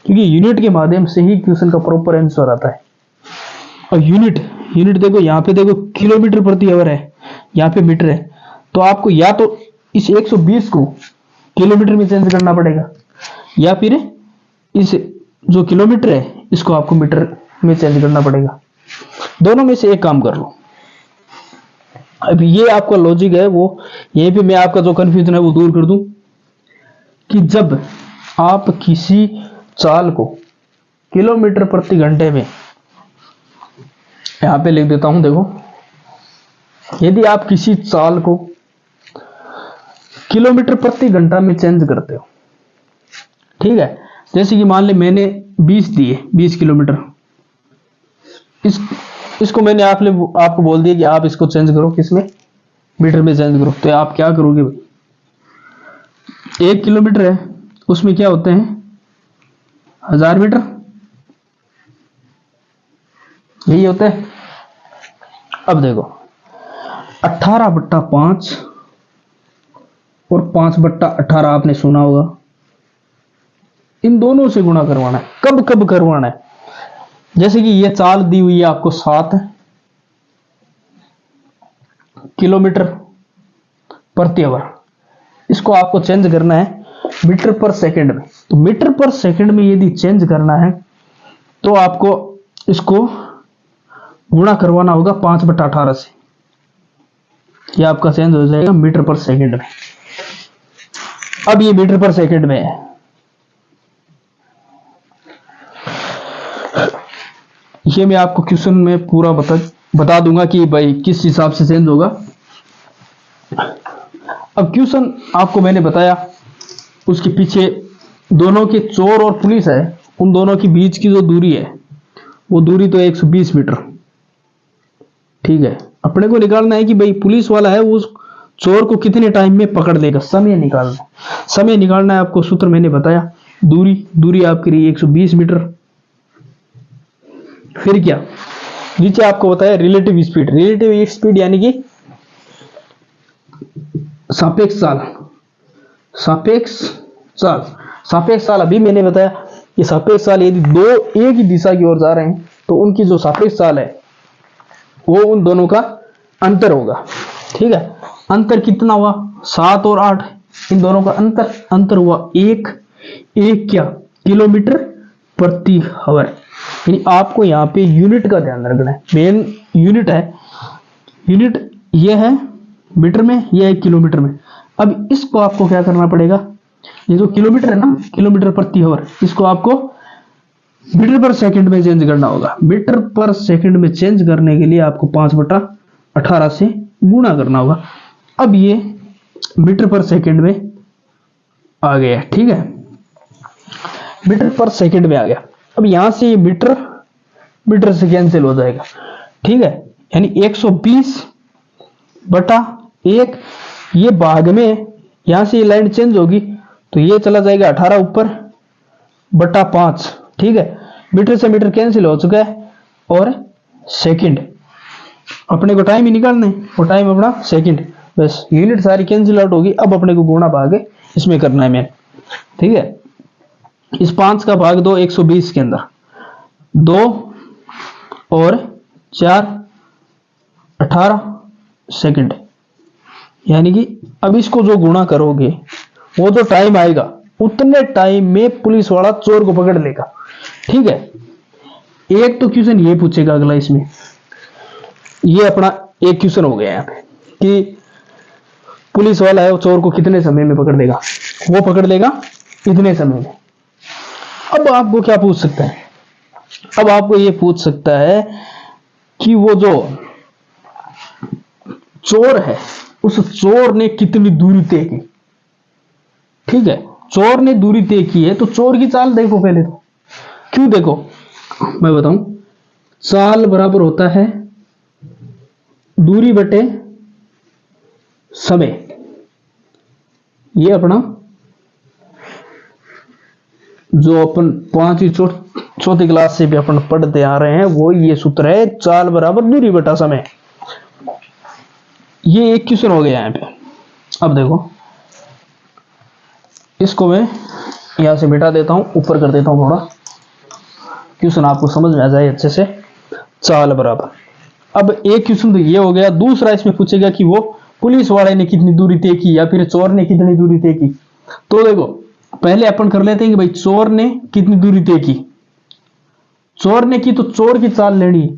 क्योंकि यूनिट के माध्यम से ही क्वेश्चन का प्रॉपर आंसर आता है। और यूनिट यूनिट देखो यहाँ पे, देखो किलोमीटर प्रति आवर है, यहाँ पे मीटर है, तो आपको या तो इस 120 को किलोमीटर में चेंज करना पड़ेगा, या फिर इस जो किलोमीटर है इसको आपको मीटर में चेंज करना पड़ेगा। दोनों में से एक काम कर लो। अब ये आपका लॉजिक है, वो यहीं पे मैं आपका जो कंफ्यूजन है वो दूर कर दूं कि जब आप किसी चाल को किलोमीटर प्रति घंटे में, यहां पे लिख देता हूं, देखो यदि आप किसी चाल को किलोमीटर प्रति घंटा में चेंज करते हो, ठीक है, जैसे कि मान ले मैंने 20 दिए, 20 किलोमीटर, इसको मैंने आपको बोल दिया कि आप इसको चेंज करो, किसमें, मीटर में चेंज करो, तो आप क्या करोगे भाई, 1 किलोमीटर है उसमें क्या होते हैं 1000 मीटर, यही होता है। अब देखो 18/5 और 5/18 आपने सुना होगा, इन दोनों से गुणा करवाना है। कब कब करवाना है, जैसे कि ये चाल दी हुई है आपको 7 किलोमीटर प्रति आवर, इसको आपको चेंज करना है मीटर पर सेकंड में। तो मीटर पर सेकंड में यदि चेंज करना है तो आपको इसको गुणा करवाना होगा 5/18 से, ये आपका चेंज हो जाएगा मीटर पर सेकंड में। अब ये मीटर पर सेकंड में है, ये मैं आपको क्वेश्चन में पूरा बता दूंगा कि भाई किस हिसाब से चेंज होगा। अब क्वेश्चन आपको मैंने बताया, उसके पीछे दोनों के चोर और पुलिस है, उन दोनों के बीच की जो दूरी है वो दूरी तो 120 मीटर, ठीक है। अपने को निकालना है कि भाई पुलिस वाला है उस चोर को कितने टाइम में पकड़ लेगा, समय निकालना है आपको। सूत्र मैंने बताया, दूरी आपकी रही 120 मीटर। फिर क्या, नीचे आपको बताया रिलेटिव स्पीड यानी कि सापेक्ष चाल अभी मैंने बताया कि सापेक्ष चाल यदि दो एक ही दिशा की ओर जा रहे हैं तो उनकी जो सापेक्ष चाल है वो उन दोनों का अंतर होगा, ठीक है। अंतर कितना हुआ, 7 और 8, इन दोनों का अंतर हुआ 1 क्या, किलोमीटर प्रति आवर। यानी आपको यहाँ पे यूनिट का ध्यान रखना है, मेन यूनिट ये है मीटर में, ये है किलोमीटर में। अब इसको आपको क्या करना पड़ेगा, ये जो किलोमीटर है ना, किलोमीटर प्रति आवर, इसको आपको मीटर पर सेकंड में चेंज करना होगा। मीटर पर सेकंड में चेंज करने के लिए आपको 5/18 से गुणा करना होगा। अब ये मीटर पर सेकंड में आ गया, ठीक है, मीटर पर सेकंड में आ गया। अब यहां से ये मीटर से कैंसिल हो जाएगा, ठीक है, यानी 120/1, ये भाग में यहां से ये लाइन चेंज होगी तो ये चला जाएगा 18 ऊपर बटा 5, ठीक है। मीटर से मीटर कैंसिल हो चुका है और सेकंड अपने को टाइम ही निकालना है, वो टाइम अपना सेकंड, बस यूनिट सारी कैंसिल आउट होगी। अब अपने को गुणा भाग इसमें करना है मैंने, ठीक है। इस 5 का भाग दो 120 के अंदर, 2 और 4 18 सेकंड, यानी कि अब इसको जो गुणा करोगे वो जो टाइम आएगा उतने टाइम में पुलिस वाला चोर को पकड़ लेगा, ठीक है। एक तो क्वेश्चन ये पूछेगा अगला, इसमें ये अपना एक क्वेश्चन हो गया यहाँ पे कि पुलिस वाला है वो चोर को कितने समय में पकड़ लेगा, वो पकड़ लेगा इतने समय में। अब आपको क्या पूछ सकता है, अब आपको ये पूछ सकता है कि वो जो चोर है उस चोर ने कितनी दूरी तय की, ठीक है। चोर ने दूरी तय की है तो चोर की चाल देखो पहले तो, क्यों देखो मैं बताऊं, चाल बराबर होता है दूरी बटे समय, ये अपना जो अपन 5वीं चौथी क्लास से भी अपन पढ़ते आ रहे हैं, वो ये सूत्र है, चाल बराबर दूरी बटा समय। ये एक क्वेश्चन हो गया यहाँ पे। अब देखो, इसको मैं यहां से मिटा देता हूं, ऊपर कर देता हूं थोड़ा, क्वेश्चन आपको समझ में आ जाए अच्छे से। चाल बराबर, अब एक क्वेश्चन तो ये हो गया। दूसरा इसमें पूछेगा कि वो पुलिस वाले ने कितनी दूरी तय की या फिर चोर ने कितनी दूरी तय की। तो देखो, पहले अपन कर लेते हैं कि भाई चोर ने कितनी दूरी तय की। चोर ने की तो चोर की चाल लेनी है,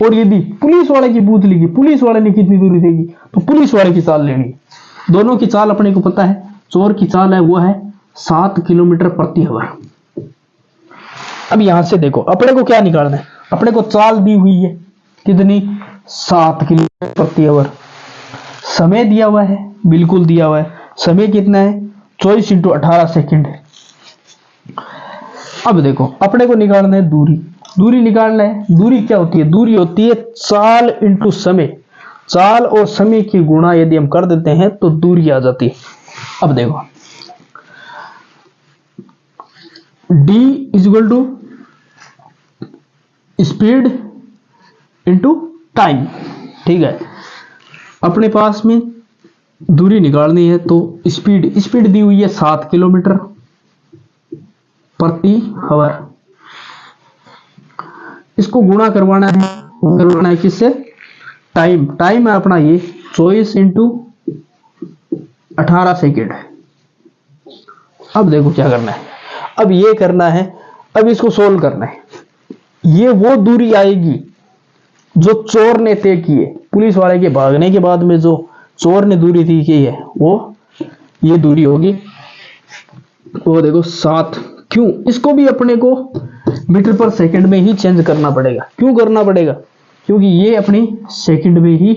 और यदि पुलिस वाले की पूछ ली कि पुलिस वाले ने कितनी दूरी तय की, तो पुलिस वाले की चाल लेनी है। दोनों की चाल अपने को पता है। चोर की चाल है वो है 7 किलोमीटर प्रति आवर। अब यहां से देखो, अपने को क्या निकालना है, अपने को चाल दी हुई है कितनी, 7 किलोमीटर प्रति आवर। समय दिया हुआ है, बिल्कुल दिया हुआ है। समय कितना है, 24 × 18 सेकेंड है। अब देखो, अपने को निकालना है दूरी। दूरी निकालना है, दूरी क्या होती है, दूरी होती है चाल इंटू समय। चाल और समय की गुणा यदि हम कर देते हैं तो दूरी आ जाती है। अब देखो, d equal to speed into time. ठीक है, अपने पास में दूरी निकालनी है तो स्पीड दी हुई है 7 किलोमीटर प्रति आवर। इसको गुणा करवाना है किससे, टाइम है अपना ये 24 × 18 सेकेंड। अब देखो क्या करना है, अब ये करना है, अब इसको सोल्व करना है। ये वो दूरी आएगी जो चोर ने तय की है। पुलिस वाले के भागने के बाद में जो चोर ने दूरी तय की है, वो ये दूरी होगी। वो देखो 7। क्यों, इसको भी अपने को मीटर पर सेकंड में ही चेंज करना पड़ेगा। क्यों करना पड़ेगा, क्योंकि ये अपनी सेकंड में ही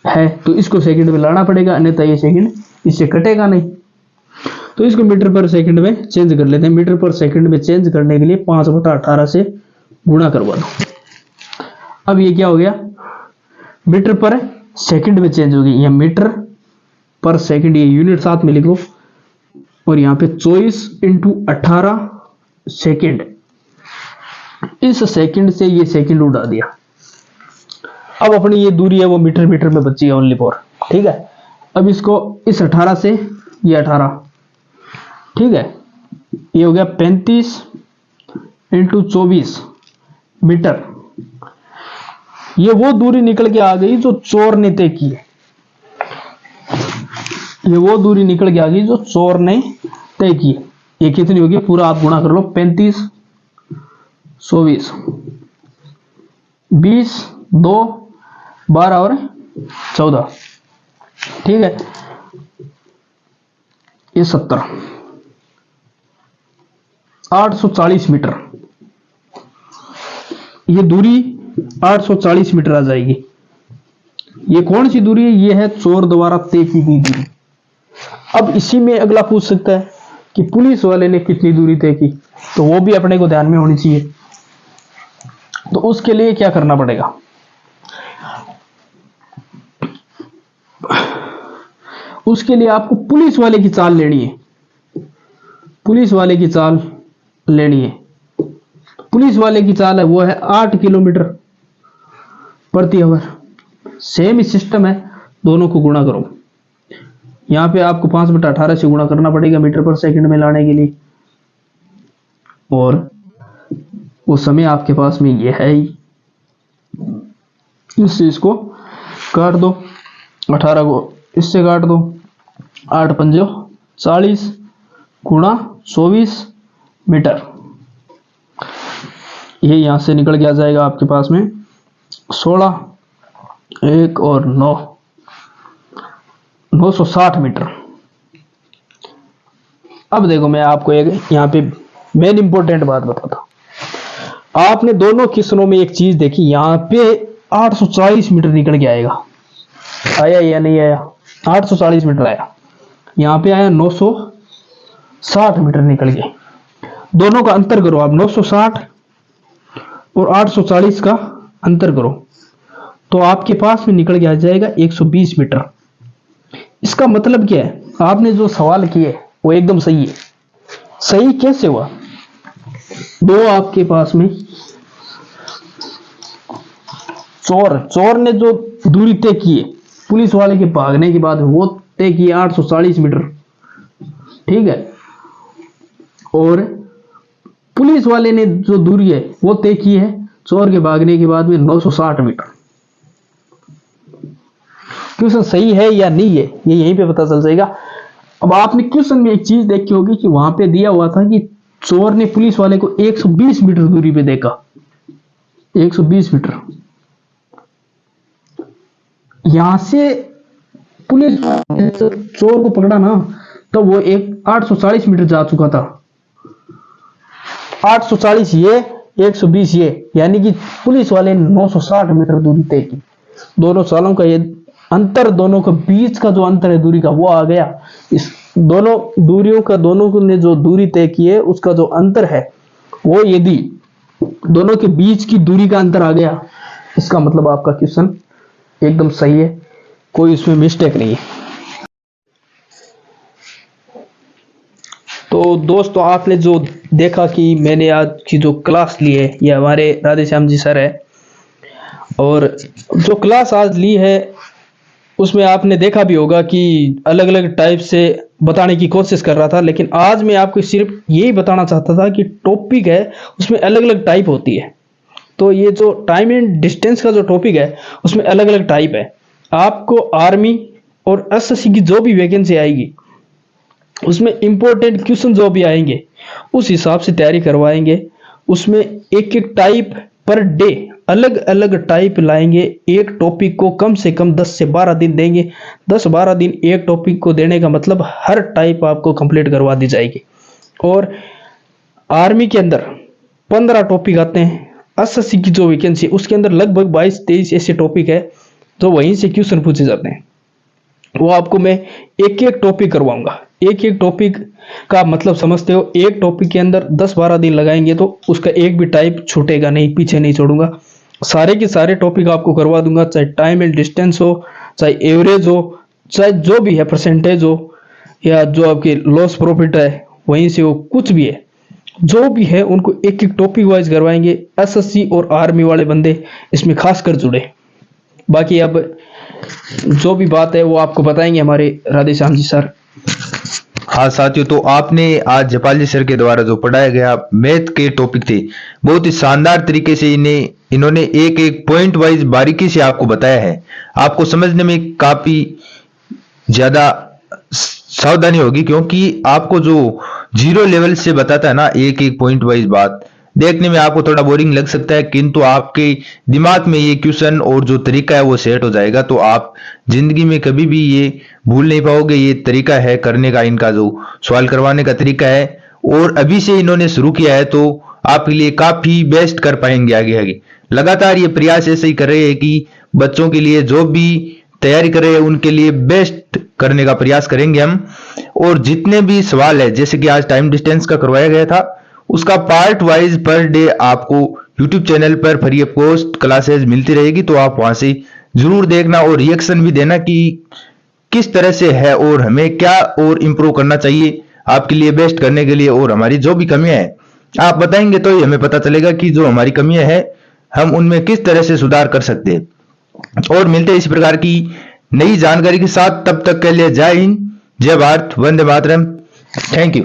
है, तो इसको सेकंड में लाना पड़ेगा, अन्यथा ये सेकंड इससे कटेगा नहीं। तो इसको मीटर पर सेकंड में चेंज कर लेते हैं। मीटर पर सेकंड में चेंज करने के लिए 5/18 से गुणा करवा दो। अब ये क्या हो गया, मीटर पर सेकंड में चेंज होगी। यह मीटर पर सेकंड, ये यूनिट साथ में लिखो, और यहां पे 24 × 18 सेकंड। इस सेकंड से ये सेकंड उड़ा दिया। अब अपनी ये दूरी है वो मीटर में बची है ओनली फॉर। ठीक है, अब इसको इस 18 से ये 18, ठीक है, ये हो गया 35 × 24 मीटर। ये वो दूरी निकल के आ गई जो चोर ने तय की है। ये वो दूरी निकल के आ गई जो चोर ने तय की है। ये कितनी होगी, पूरा आप गुणा कर लो, 35 24 20 2 12 और 14। ठीक है, ये 70 840 मीटर। ये दूरी 840 मीटर आ जाएगी। ये कौन सी दूरी है, ये है चोर द्वारा तय की गई दूरी। अब इसी में अगला पूछ सकता है कि पुलिस वाले ने कितनी दूरी तय की, तो वो भी अपने को ध्यान में होनी चाहिए। तो उसके लिए क्या करना पड़ेगा, उसके लिए आपको पुलिस वाले की चाल लेनी है। पुलिस वाले की चाल लेनी है। पुलिस वाले की चाल है वो है 8 किलोमीटर प्रति आवर। सेम ही सिस्टम है, दोनों को गुणा करो। यहां पे आपको 5/18 से गुणा करना पड़ेगा मीटर पर सेकंड में लाने के लिए, और वो समय आपके पास में ये है ही। इससे इसको काट दो, 18 को इससे काट दो, 8 पंजे 40 गुणा 24 मीटर। ये यहां से निकल के आ जाएगा आपके पास में 16 1 और 9 960 मीटर। अब देखो, मैं आपको एक यहां पे मेन इंपॉर्टेंट बात बताता हूं। आपने दोनों किस्सों में एक चीज देखी, यहां पे 840 मीटर निकल के आया या नहीं आया, 840 मीटर आया। यहां पे आया 960 मीटर निकल गए। दोनों का अंतर करो आप, 960 और 840 का अंतर करो, तो आपके पास में निकल के आ जाएगा 120 मीटर। इसका मतलब क्या है, आपने जो सवाल किए वो एकदम सही है। सही कैसे हुआ? दो आपके पास में चोर ने जो दूरी तय की है पुलिस वाले के भागने के बाद, वो तय की 840 मीटर, ठीक है, और पुलिस वाले ने जो दूरी है वो तय की है चोर के भागने के बाद में 960 मीटर। क्वेश्चन सही है या नहीं है ये यहीं पे पता चल जाएगा। अब आपने क्वेश्चन में एक चीज देखी होगी कि वहां पे दिया हुआ था कि चोर ने पुलिस वाले को 120 मीटर दूरी पे देखा, 120 मीटर। यहां से पुलिस चोर को पकड़ा ना, तो वो 840 मीटर जा चुका था। 840 ये, 120 ये, यानी कि पुलिस वाले ने 960 मीटर दूरी तय की। दोनों सालों का ये अंतर, दोनों के बीच का जो अंतर है दूरी का, वो आ गया। इस दोनों दूरियों का, दोनों ने जो दूरी तय की है उसका जो अंतर है वो, यदि दोनों के बीच की दूरी का अंतर आ गया, इसका मतलब आपका क्वेश्चन एकदम सही है, कोई इसमें मिस्टेक नहीं है। तो दोस्तों, आपने जो देखा कि मैंने आज की जो क्लास ली है, ये हमारे राधेश्याम जी सर है, और जो क्लास आज ली है उसमें आपने देखा भी होगा कि अलग अलग टाइप से बताने की कोशिश कर रहा था, लेकिन आज मैं आपको सिर्फ यही बताना चाहता था कि टॉपिक है उसमें अलग अलग टाइप होती है। तो ये जो टाइम एंड डिस्टेंस का जो टॉपिक है उसमें अलग अलग टाइप है। आपको आर्मी और एसएससी की जो भी वैकेंसी आएगी उसमें इंपॉर्टेंट क्वेश्चन जो भी आएंगे उस हिसाब से तैयारी करवाएंगे। उसमें एक एक टाइप पर डे अलग अलग टाइप लाएंगे। एक टॉपिक को कम से कम 10 से 12 दिन देंगे। 10-12 दिन एक टॉपिक को देने का मतलब हर टाइप आपको कंप्लीट करवा दी जाएगी। और आर्मी के अंदर 15 टॉपिक आते हैं। एसएससी की जो वैकेंसी उसके अंदर लगभग 22-23 ऐसे टॉपिक है तो वहीं से क्वेश्चन पूछे जाते हैं। वो आपको मैं एक एक टॉपिक करवाऊंगा। एक एक टॉपिक का मतलब समझते हो, एक टॉपिक के अंदर 10-12 दिन लगाएंगे तो उसका एक भी टाइप छूटेगा नहीं, पीछे नहीं छोड़ूंगा। सारे के सारे टॉपिक आपको करवा दूंगा, चाहे टाइम एंड डिस्टेंस हो, चाहे एवरेज हो, चाहे जो भी है परसेंटेज हो, या जो आपके लॉस प्रॉफिट है वहीं से हो, कुछ भी है, जो भी है उनको एक एक टॉपिक वाइज करवाएंगे। एसएससी और आर्मी वाले बंदे इसमें खासकर जुड़े। बाकी अब जो भी बात है वो आपको बताएंगे हमारे राधेश्याम जी सर। हाँ साथियों, तो आपने आज जपाल जी सर के द्वारा जो पढ़ाया गया मैथ के टॉपिक थे, बहुत ही शानदार तरीके से इन्होंने एक एक पॉइंट वाइज बारीकी से आपको बताया है। आपको समझने में काफी ज्यादा सावधानी होगी, क्योंकि आपको जो 0 लेवल से बताता है ना एक एक पॉइंट वाइज बात, देखने में आपको थोड़ा बोरिंग लग सकता है, किंतु आपके दिमाग में ये क्वेश्चन और जो तरीका है वो सेट हो जाएगा, तो आप जिंदगी में कभी भी ये भूल नहीं पाओगे। ये तरीका है करने का, इनका जो सवाल करवाने का तरीका है, और अभी से इन्होंने शुरू किया है तो आपके लिए काफी बेस्ट कर पाएंगे आगे आगे। लगातार ये प्रयास ऐसे ही कर रहे हैं कि बच्चों के लिए जो भी तैयारी कर रहे हैं उनके लिए बेस्ट करने का प्रयास करेंगे हम। और जितने भी सवाल है, जैसे कि आज टाइम डिस्टेंस का करवाया गया था, उसका पार्ट वाइज पर डे आपको YouTube चैनल पर फ्री ऑफ कॉस्ट क्लासेस मिलती रहेगी, तो आप वहां से जरूर देखना और रिएक्शन भी देना कि किस तरह से है और हमें क्या और इम्प्रूव करना चाहिए आपके लिए बेस्ट करने के लिए। और हमारी जो भी कमियां हैं आप बताएंगे तो ही हमें पता चलेगा कि जो हमारी कमियां हैं हम उनमें किस तरह से सुधार कर सकते हैं। और मिलते हैं इस प्रकार की नई जानकारी के साथ, तब तक के लिए जय हिंद, जय भारत, वंदे मातरम। Thank you.